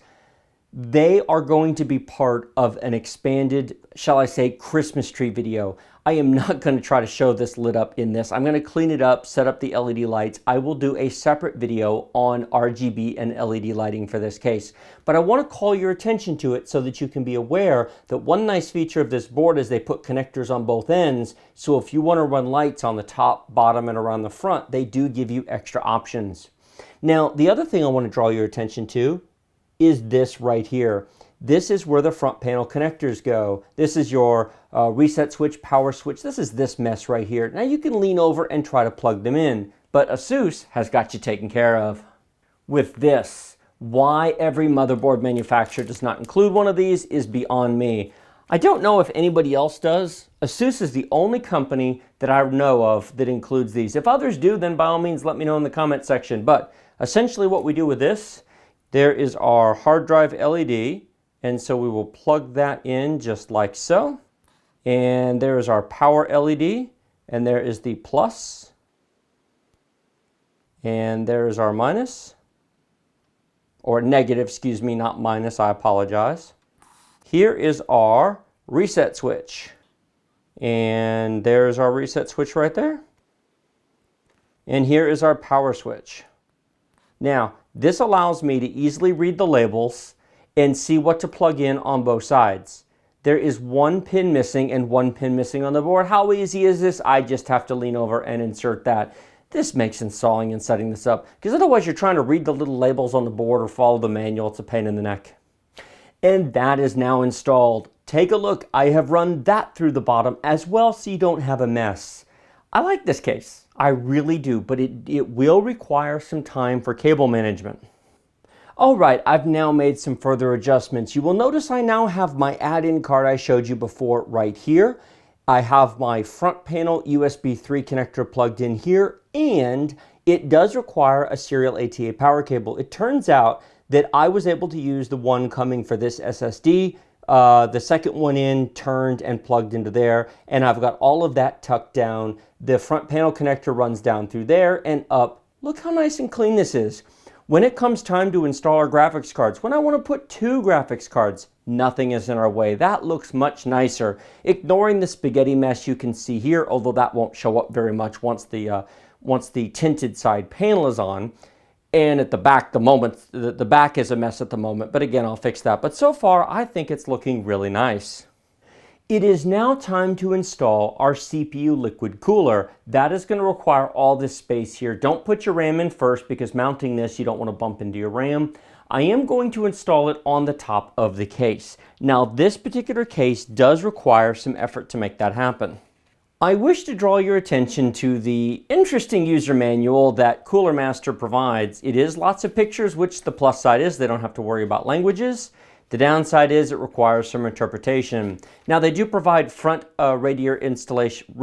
They are going to be part of an expanded, shall I say, Christmas tree video. I am not going to try to show this lit up in this. I'm going to clean it up, set up the LED lights. I will do a separate video on RGB and LED lighting for this case. But I want to call your attention to it so that you can be aware that one nice feature of this board is they put connectors on both ends. So if you want to run lights on the top, bottom, and around the front, they do give you extra options. Now, the other thing I want to draw your attention to is this right here. This is where the front panel connectors go. This is your reset switch, power switch. This is this mess right here. Now you can lean over and try to plug them in, but ASUS has got you taken care of. With this, why every motherboard manufacturer does not include one of these is beyond me. I don't know if anybody else does. ASUS is the only company that I know of that includes these. If others do, then by all means let me know in the comment section. But essentially what we do with this, there is our hard drive LED, and so we will plug that in just like so. And there is our power LED, and there is the plus, and there is our minus, or negative, excuse me, not minus, I apologize. Here is our reset switch, and there's our reset switch right there. And here is our power switch. Now, this allows me to easily read the labels and see what to plug in on both sides. There is one pin missing and one pin missing on the board. How easy is this? I just have to lean over and insert that. This makes installing and setting this up, because otherwise you're trying to read the little labels on the board or follow the manual. It's a pain in the neck. And that is now installed. Take a look. I have run that through the bottom as well so you don't have a mess. I like this case. I really do, but it will require some time for cable management. All right, I've now made some further adjustments. You will notice I now have my add-in card I showed you before right here. I have my front panel USB 3 connector plugged in here, and it does require a serial ATA power cable. It turns out that I was able to use the one coming for this SSD, the second one in, turned and plugged into there, and I've got all of that tucked down. The front panel connector runs down through there and up. Look how nice and clean this is. When it comes time to install our graphics cards, when I want to put 2 graphics cards, nothing is in our way. That looks much nicer. Ignoring the spaghetti mess you can see here, although that won't show up very much once the tinted side panel is on. And at the back, the back is a mess at the moment, but again, I'll fix that. But so far, I think it's looking really nice. It is now time to install our CPU liquid cooler. That is going to require all this space here. Don't put your RAM in first, because mounting this, you don't want to bump into your RAM. I am going to install it on the top of the case. Now, this particular case does require some effort to make that happen. I wish to draw your attention to the interesting user manual that Cooler Master provides. It is lots of pictures, which the plus side is they don't have to worry about languages. The downside is it requires some interpretation. Now, they do provide front radiator installation,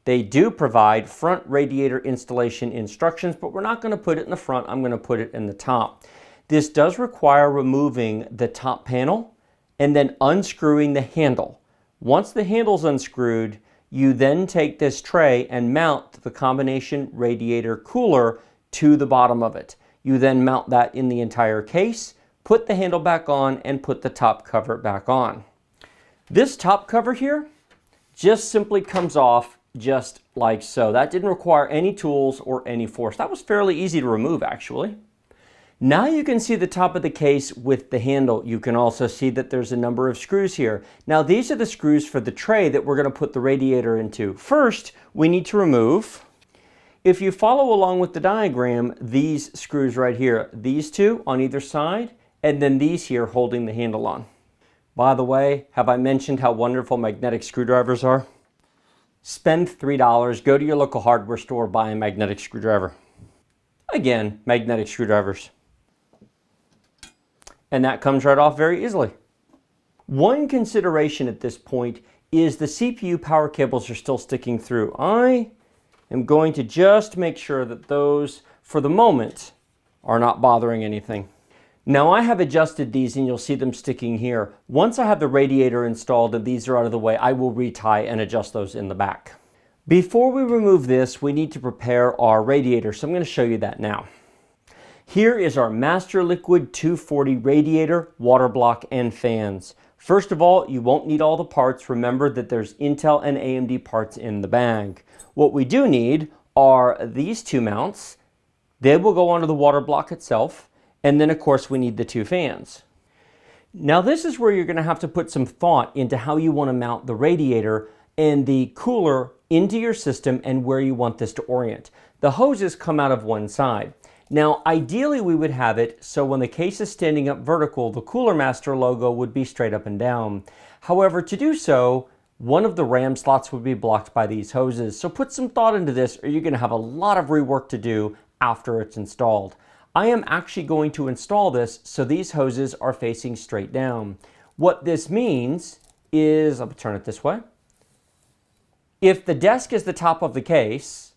They do provide front radiator installation instructions, but we're not going to put it in the front. I'm going to put it in the top. This does require removing the top panel and then unscrewing the handle. Once the handle's unscrewed, you then take this tray and mount the combination radiator cooler to the bottom of it. You then mount that in the entire case, put the handle back on, and put the top cover back on. This top cover here just simply comes off just like so. That didn't require any tools or any force. That was fairly easy to remove, actually. Now you can see the top of the case with the handle. You can also see that there's a number of screws here. Now, these are the screws for the tray that we're going to put the radiator into. First, we need to remove, if you follow along with the diagram, these screws right here, these two on either side, and then these here holding the handle on. By the way, have I mentioned how wonderful magnetic screwdrivers are? Spend $3, go to your local hardware store, buy a magnetic screwdriver. Again, magnetic screwdrivers. And that comes right off very easily. One consideration at this point is the CPU power cables are still sticking through. I am going to just make sure that those, for the moment, are not bothering anything. Now, I have adjusted these and you'll see them sticking here. Once I have the radiator installed and these are out of the way, I will retie and adjust those in the back. Before we remove this, we need to prepare our radiator, so I'm going to show you that now. Here is our Master Liquid 240 radiator, water block, and fans. First of all, you won't need all the parts. Remember that there's Intel and AMD parts in the bag. What we do need are these two mounts. They will go onto the water block itself. And then, of course, we need the two fans. Now, this is where you're going to have to put some thought into how you want to mount the radiator and the cooler into your system and where you want this to orient. The hoses come out of one side. Now, ideally, we would have it so when the case is standing up vertical, the Cooler Master logo would be straight up and down. However, to do so, one of the RAM slots would be blocked by these hoses. So put some thought into this or you're going to have a lot of rework to do after it's installed. I am actually going to install this so these hoses are facing straight down. What this means is, I'll turn it this way. If the desk is the top of the case,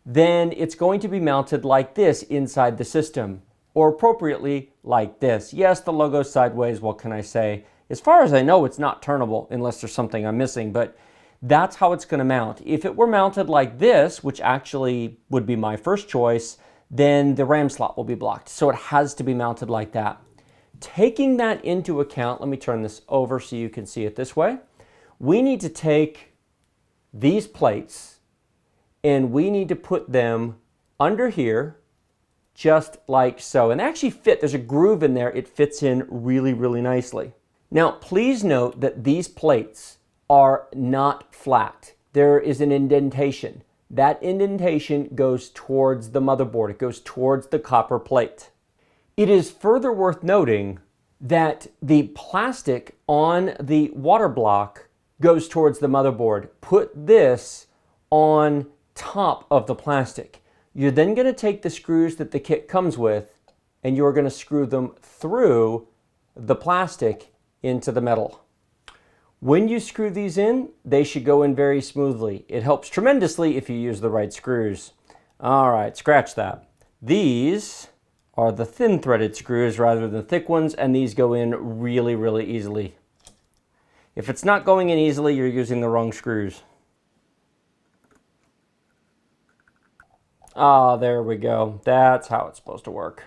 then it's going to be mounted like this inside the system, or appropriately like this. Yes, the logo's sideways, what can I say? As far as I know, it's not turnable unless there's something I'm missing, but that's how it's going to mount. If it were mounted like this, which actually would be my first choice, then the RAM slot will be blocked. So it has to be mounted like that. Taking that into account, let me turn this over so you can see it this way. We need to take these plates and we need to put them under here just like so. And they actually fit. There's a groove in there. It fits in really, really nicely. Now, please note that these plates are not flat. There is an indentation. That indentation goes towards the motherboard. It goes towards the copper plate. It is further worth noting that the plastic on the water block goes towards the motherboard. Put this on top of the plastic. You're then going to take the screws that the kit comes with and you're going to screw them through the plastic into the metal. When you screw these in, they should go in very smoothly. It helps tremendously if you use the right screws. All right, scratch that. These are the thin threaded screws rather than thick ones, and these go in really, really easily. If it's not going in easily, you're using the wrong screws. Ah, there we go. That's how it's supposed to work.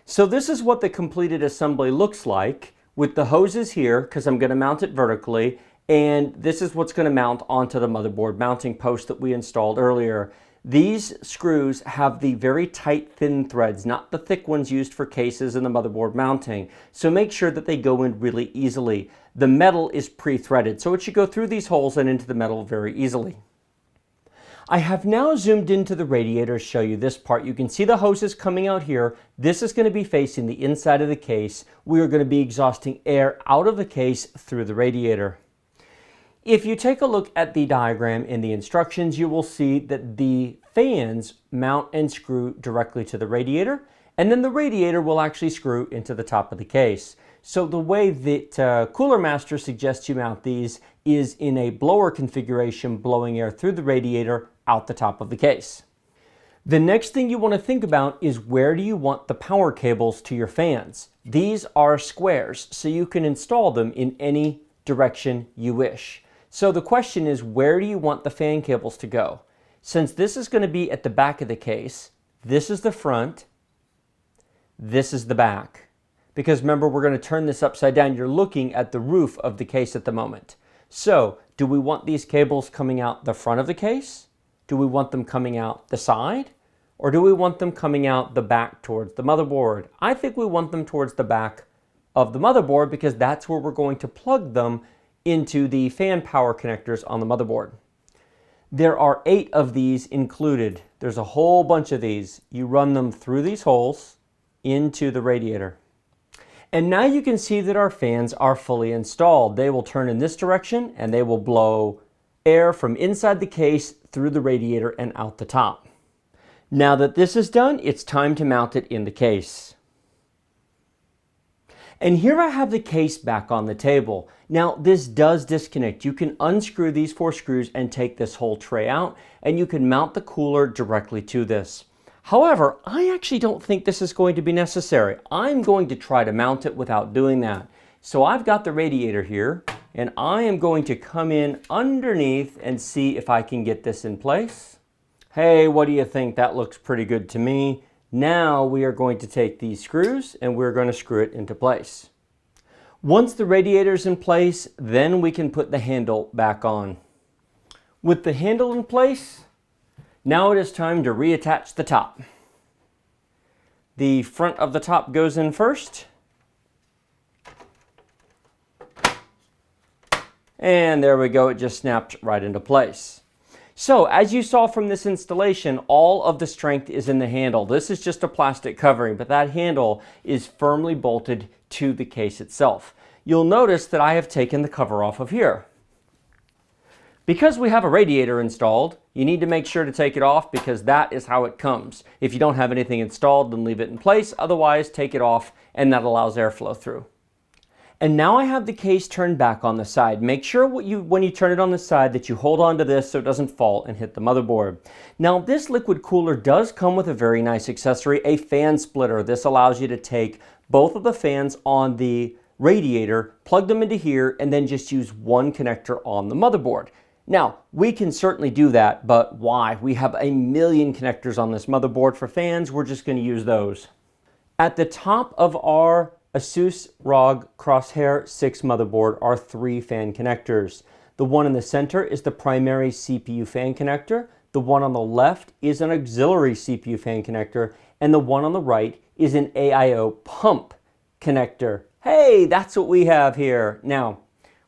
So this is what the completed assembly looks like, with the hoses here, because I'm going to mount it vertically, and this is what's going to mount onto the motherboard mounting post that we installed earlier. These screws have the very tight, thin threads, not the thick ones used for cases and the motherboard mounting. So make sure that they go in really easily. The metal is pre-threaded, so it should go through these holes and into the metal very easily. I have now zoomed into the radiator to show you this part. You can see the hoses coming out here. This is going to be facing the inside of the case. We are going to be exhausting air out of the case through the radiator. If you take a look at the diagram in the instructions, you will see that the fans mount and screw directly to the radiator, and then the radiator will actually screw into the top of the case. So the way that Cooler Master suggests you mount these is in a blower configuration, blowing air through the radiator out the top of the case. The next thing you want to think about is where do you want the power cables to your fans? These are squares, so you can install them in any direction you wish. So the question is, where do you want the fan cables to go? Since this is going to be at the back of the case, this is the front, this is the back. Because remember, we're going to turn this upside down. You're looking at the roof of the case at the moment. So, do we want these cables coming out the front of the case? Do we want them coming out the side? Or do we want them coming out the back towards the motherboard? I think we want them towards the back of the motherboard because that's where we're going to plug them into the fan power connectors on the motherboard. There are 8 of these included. There's a whole bunch of these. You run them through these holes into the radiator. And now you can see that our fans are fully installed. They will turn in this direction and they will blow air from inside the case through the radiator and out the top. Now that this is done, it's time to mount it in the case. And here I have the case back on the table. Now this does disconnect. You can unscrew these 4 screws and take this whole tray out, and you can mount the cooler directly to this. However, I actually don't think this is going to be necessary. I'm going to try to mount it without doing that. So I've got the radiator here, and I am going to come in underneath and see if I can get this in place. Hey, what do you think? That looks pretty good to me. Now we are going to take these screws and we're going to screw it into place. Once the radiator is in place, then we can put the handle back on. With the handle in place, now it is time to reattach the top. The front of the top goes in first. And there we go, it just snapped right into place. So as you saw from this installation, all of the strength is in the handle. This is just a plastic covering, but that handle is firmly bolted to the case itself. You'll notice that I have taken the cover off of here. Because we have a radiator installed, you need to make sure to take it off because that is how it comes. If you don't have anything installed, then leave it in place. Otherwise, take it off and that allows airflow through. And now I have the case turned back on the side. Make sure when you turn it on the side that you hold on to this so it doesn't fall and hit the motherboard. Now this liquid cooler does come with a very nice accessory, a fan splitter. This allows you to take both of the fans on the radiator, plug them into here, and then just use one connector on the motherboard. Now, we can certainly do that, but why? We have a million connectors on this motherboard for fans. We're just going to use those. At the top of our Asus ROG Crosshair 6 motherboard are 3 fan connectors. The one in the center is the primary CPU fan connector, the one on the left is an auxiliary CPU fan connector, and the one on the right is an AIO pump connector. Hey, that's what we have here. Now,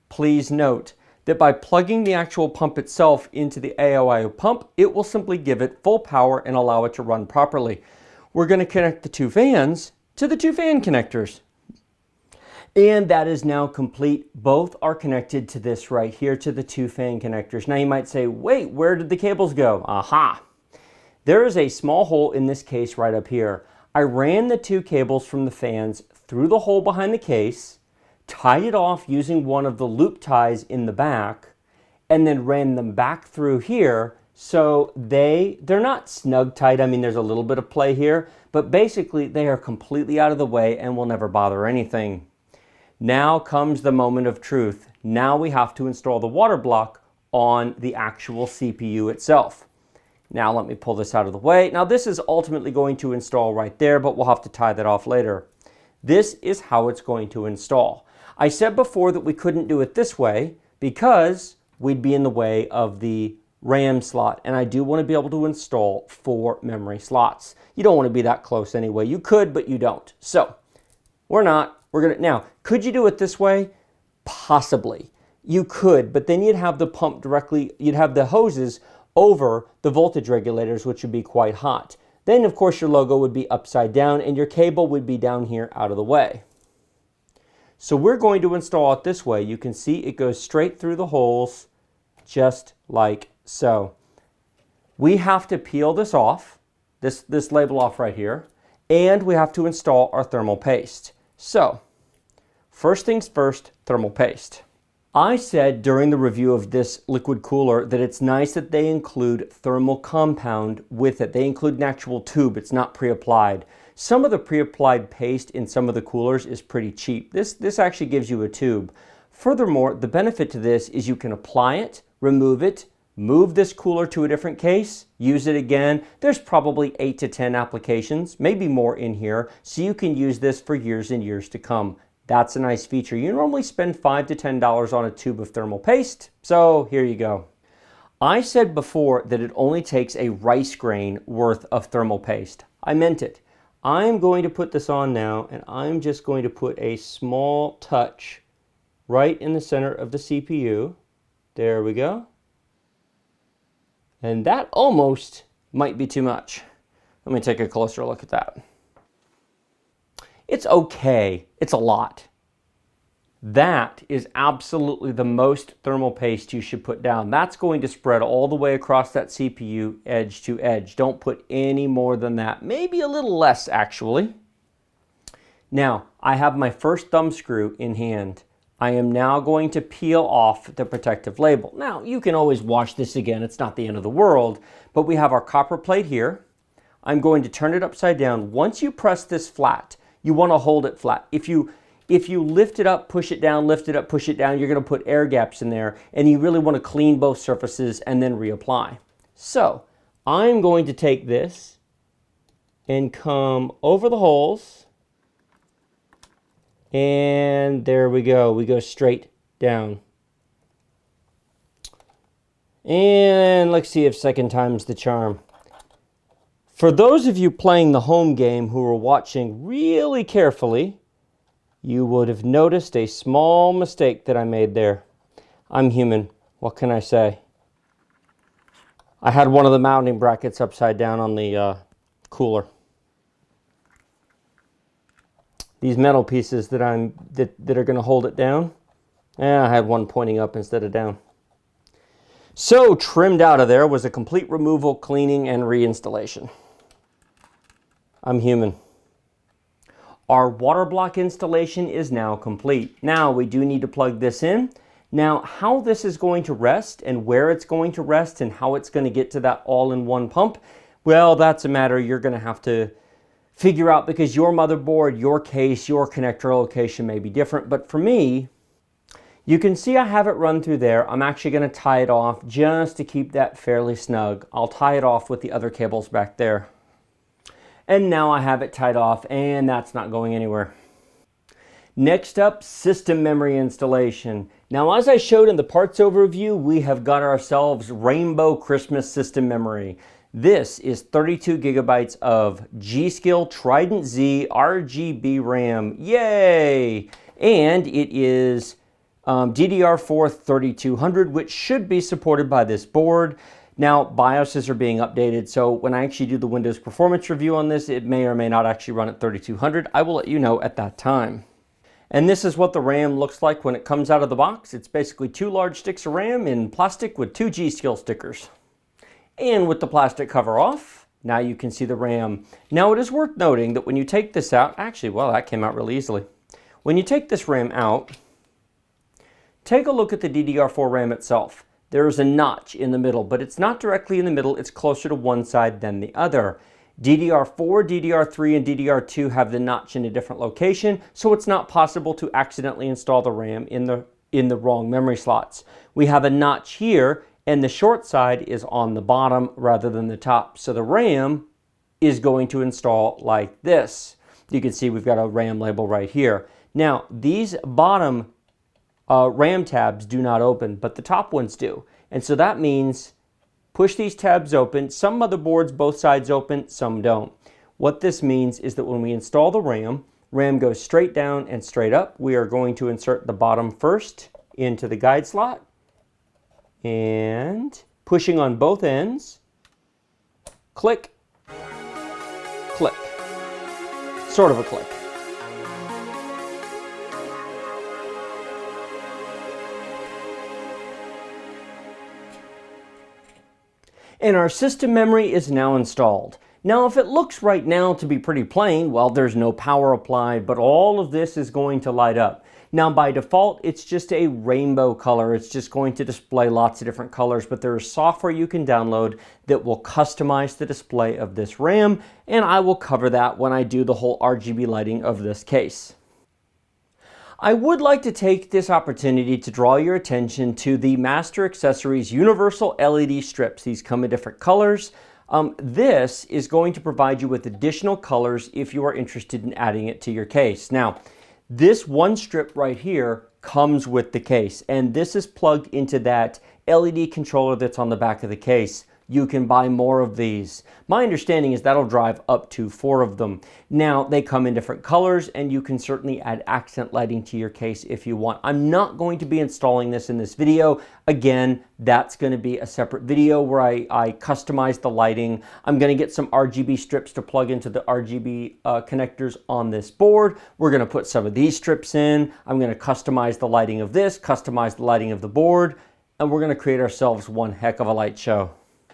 please note that by plugging the actual pump itself into the AIO pump, it will simply give it full power and allow it to run properly. We're going to connect the 2 fans to the 2 fan connectors. And that is now complete. Both are connected to this right here, to the 2 fan connectors. Now you might say, wait, where did the cables go? Aha! There is a small hole in this case right up here. I ran the 2 cables from the fans through the hole behind the case, tied it off using one of the loop ties in the back, and then ran them back through here. So they're not snug tight. I mean, there's a little bit of play here, but basically they are completely out of the way and will never bother anything. Now comes the moment of truth. Now we have to install the water block on the actual CPU itself. Now let me pull this out of the way. Now this is ultimately going to install right there, but we'll have to tie that off later. This is how it's going to install. I said before that we couldn't do it this way because we'd be in the way of the RAM slot, and I do want to be able to install 4 memory slots. You don't want to be that close anyway. You could, but you don't. So we're not. Now, could you do it this way? Possibly. You could, but then you'd have the pump directly, you'd have the hoses over the voltage regulators, which would be quite hot. Then, of course, your logo would be upside down and your cable would be down here out of the way. So we're going to install it this way. You can see it goes straight through the holes, just like so. We have to peel this off, this label off right here, and we have to install our thermal paste. So, first things first, thermal paste. I said during the review of this liquid cooler that it's nice that they include thermal compound with it. They include an actual tube, it's not pre-applied. Some of the pre-applied paste in some of the coolers is pretty cheap. This actually gives you a tube. Furthermore, the benefit to this is you can apply it, remove it, move this cooler to a different case, use it again. There's probably 8 to 10 applications, maybe more in here, so you can use this for years and years to come. That's a nice feature. You normally spend $5 to $10 on a tube of thermal paste, so here you go. I said before that it only takes a rice grain worth of thermal paste. I meant it. I'm going to put this on now, and I'm just going to put a small touch right in the center of the CPU. There we go. And that almost might be too much. Let me take a closer look at that. It's okay. It's a lot. That is absolutely the most thermal paste you should put down. That's going to spread all the way across that CPU edge to edge. Don't put any more than that. Maybe a little less, actually. Now, I have my first thumb screw in hand. I am now going to peel off the protective label. Now, you can always wash this again. It's not the end of the world, but we have our copper plate here. I'm going to turn it upside down. Once you press this flat, you want to hold it flat. If you lift it up, push it down, lift it up, push it down, you're going to put air gaps in there, and you really want to clean both surfaces and then reapply. So, I'm going to take this and come over the holes. And there we go. We go straight down. And let's see if second time's the charm. For those of you playing the home game who are watching really carefully, you would have noticed a small mistake that I made there. I'm human. What can I say? I had one of the mounting brackets upside down on the cooler. These metal pieces that are going to hold it down, I had one pointing up instead of down. So trimmed out of there was a complete removal, cleaning, and reinstallation. I'm human. Our water block installation is now complete. Now we do need to plug this in. Now how this is going to rest and where it's going to rest and how it's going to get to that all-in-one pump, well, that's a matter you're going to have to figure out because your motherboard, your case, your connector location may be different. But for me, you can see I have it run through there. I'm actually going to tie it off just to keep that fairly snug. I'll tie it off with the other cables back there. And now I have it tied off and that's not going anywhere. Next up, system memory installation. Now, as I showed in the parts overview, we have got ourselves Rainbow Christmas system memory. This is 32 gigabytes of G.Skill Trident Z RGB RAM. Yay! And it is DDR4 3200, which should be supported by this board. Now, BIOSes are being updated, so when I actually do the Windows performance review on this, it may or may not actually run at 3200. I will let you know at that time. And this is what the RAM looks like when it comes out of the box. It's basically 2 large sticks of RAM in plastic with 2 G.Skill stickers. And with the plastic cover off, now you can see the RAM. Now it is worth noting that when you take this out, actually, well, that came out really easily. When you take this RAM out, take a look at the DDR4 RAM itself. There is a notch in the middle, but it's not directly in the middle, it's closer to one side than the other. DDR4, DDR3, and DDR2 have the notch in a different location, so it's not possible to accidentally install the RAM in the wrong memory slots. We have a notch here, and the short side is on the bottom rather than the top. So the RAM is going to install like this. You can see we've got a RAM label right here. Now, these bottom RAM tabs do not open, but the top ones do. And so that means push these tabs open. Some motherboards, both sides open, some don't. What this means is that when we install the RAM, RAM goes straight down and straight up. We are going to insert the bottom first into the guide slot and pushing on both ends, click, click, sort of a click. And our system memory is now installed. Now, if it looks right now to be pretty plain, well, there's no power applied, but all of this is going to light up. Now, by default, it's just a rainbow color. It's just going to display lots of different colors, but there is software you can download that will customize the display of this RAM, and I will cover that when I do the whole RGB lighting of this case. I would like to take this opportunity to draw your attention to the Master Accessories Universal LED strips. These come in different colors. This is going to provide you with additional colors if you are interested in adding it to your case. Now, this one strip right here comes with the case, and this is plugged into that LED controller that's on the back of the case. You can buy more of these. My understanding is that'll drive up to 4 of them. Now, they come in different colors, and you can certainly add accent lighting to your case if you want. I'm not going to be installing this in this video. Again, that's going to be a separate video where I customize the lighting. I'm going to get some RGB strips to plug into the RGB connectors on this board. We're going to put some of these strips in. I'm going to customize the lighting of this, customize the lighting of the board, and we're going to create ourselves one heck of a light show.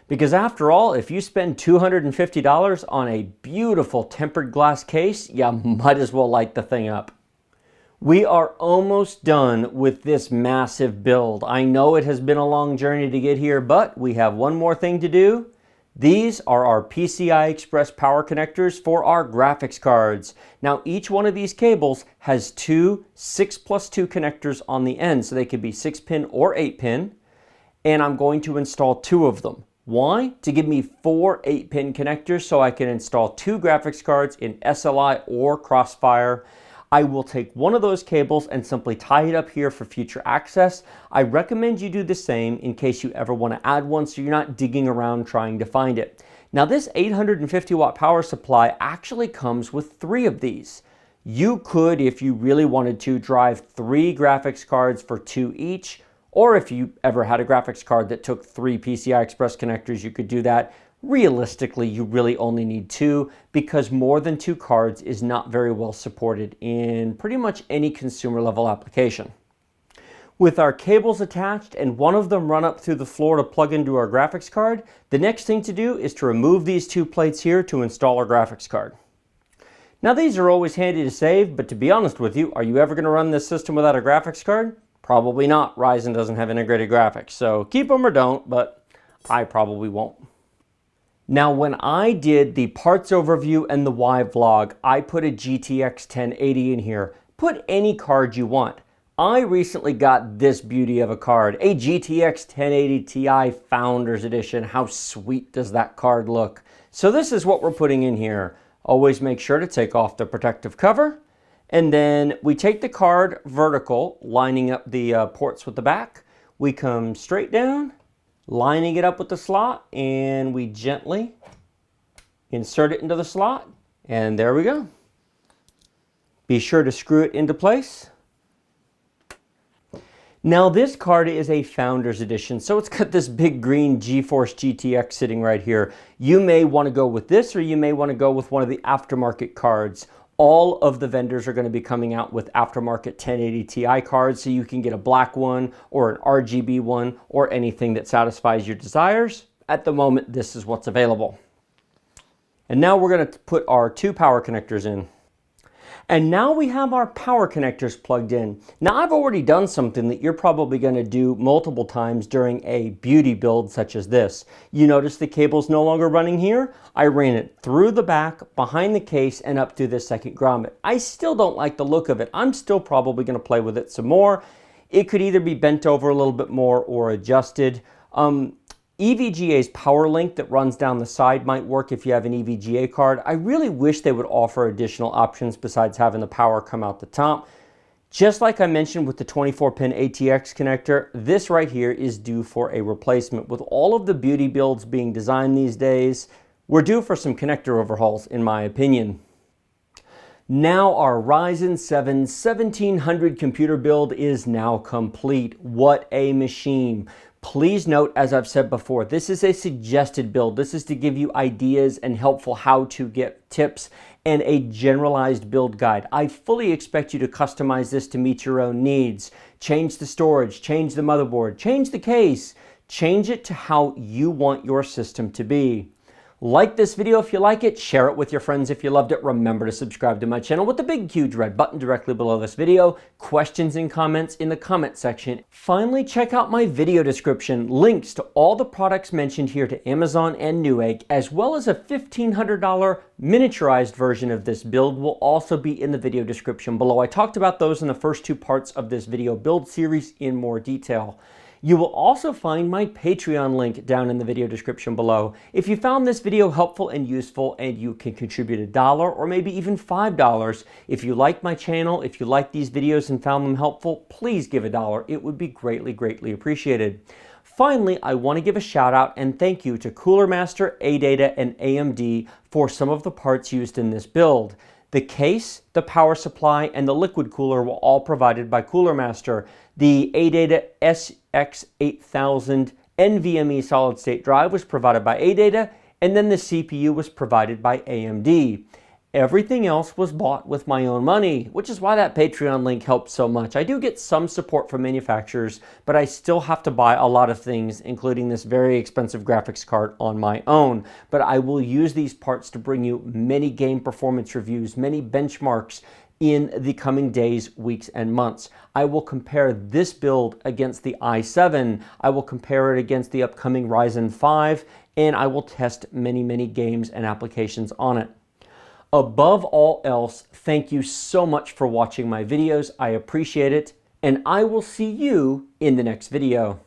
Because after all, if you spend $250 on a beautiful tempered glass case, you might as well light the thing up. We are almost done with this massive build. I know it has been a long journey to get here, but we have one more thing to do. These are our PCI Express power connectors for our graphics cards. Now, each one of these cables has 2 6+2 connectors on the end, so they could be 6-pin or 8-pin, and I'm going to install 2 of them. Why? To give me 4 8-pin connectors so I can install 2 graphics cards in SLI or Crossfire. I will take one of those cables and simply tie it up here for future access. I recommend you do the same in case you ever want to add one so you're not digging around trying to find it. Now this 850 watt power supply actually comes with 3 of these. You could, if you really wanted to, drive 3 graphics cards for 2 each, or if you ever had a graphics card that took 3 PCI Express connectors, you could do that. Realistically, you really only need 2 because more than 2 cards is not very well supported in pretty much any consumer level application. With our cables attached and one of them run up through the floor to plug into our graphics card, the next thing to do is to remove these 2 plates here to install our graphics card. Now these are always handy to save, but to be honest with you, are you ever going to run this system without a graphics card? Probably not. Ryzen doesn't have integrated graphics, so keep them or don't, but I probably won't. Now when I did the parts overview and the why vlog, I put a GTX 1080 in here. Put any card you want. I recently got this beauty of a card, a GTX 1080 Ti Founders Edition. How sweet does that card look? So this is what we're putting in here. Always make sure to take off the protective cover. And then we take the card vertical, lining up the ports with the back. We come straight down, lining it up with the slot, and we gently insert it into the slot. And there we go. Be sure to screw it into place. Now this card is a Founders Edition, so it's got this big green GeForce GTX sitting right here. You may want to go with this, or you may want to go with one of the aftermarket cards. All of the vendors are going to be coming out with aftermarket 1080 Ti cards, so you can get a black one or an RGB one or anything that satisfies your desires. At the moment, this is what's available. And now we're going to put our 2 power connectors in. And now we have our power connectors plugged in. Now I've already done something that you're probably going to do multiple times during a beauty build such as this. You notice the cable's no longer running here? I ran it through the back, behind the case, and up through this second grommet. I still don't like the look of it. I'm still probably going to play with it some more. It could either be bent over a little bit more or adjusted. EVGA's power link that runs down the side might work if you have an EVGA card. I really wish they would offer additional options besides having the power come out the top. Just like I mentioned with the 24-pin ATX connector, this right here is due for a replacement. With all of the beauty builds being designed these days, we're due for some connector overhauls, in my opinion. Now our Ryzen 7 1700 computer build is now complete. What a machine. Please note, as I've said before, this is a suggested build. This is to give you ideas and helpful how-to-get tips and a generalized build guide. I fully expect you to customize this to meet your own needs. Change the storage, change the motherboard, change the case, change it to how you want your system to be. Like this video if you like it, share it with your friends if you loved it. Remember to subscribe to my channel with the big huge red button directly below this video. Questions and comments in the comment section. Finally, check out my video description. Links to all the products mentioned here to Amazon and Newegg, as well as a $1,500 miniaturized version of this build will also be in the video description below. I talked about those in the first 2 parts of this video build series in more detail. You will also find my Patreon link down in the video description below. If you found this video helpful and useful and you can contribute $1 or maybe even $5, if you like my channel, if you like these videos and found them helpful, please give $1. It would be greatly, greatly appreciated. Finally, I want to give a shout out and thank you to Cooler Master, ADATA, and AMD for some of the parts used in this build. The case, the power supply, and the liquid cooler were all provided by Cooler Master. The ADATA SX8000 NVMe solid state drive was provided by ADATA, and then the CPU was provided by AMD. Everything else was bought with my own money, which is why that Patreon link helps so much. I do get some support from manufacturers, but I still have to buy a lot of things, including this very expensive graphics card on my own. But I will use these parts to bring you many game performance reviews, many benchmarks in the coming days, weeks, and months. I will compare this build against the i7. I will compare it against the upcoming Ryzen 5, and I will test many, many games and applications on it. Above all else, thank you so much for watching my videos. I appreciate it, and I will see you in the next video.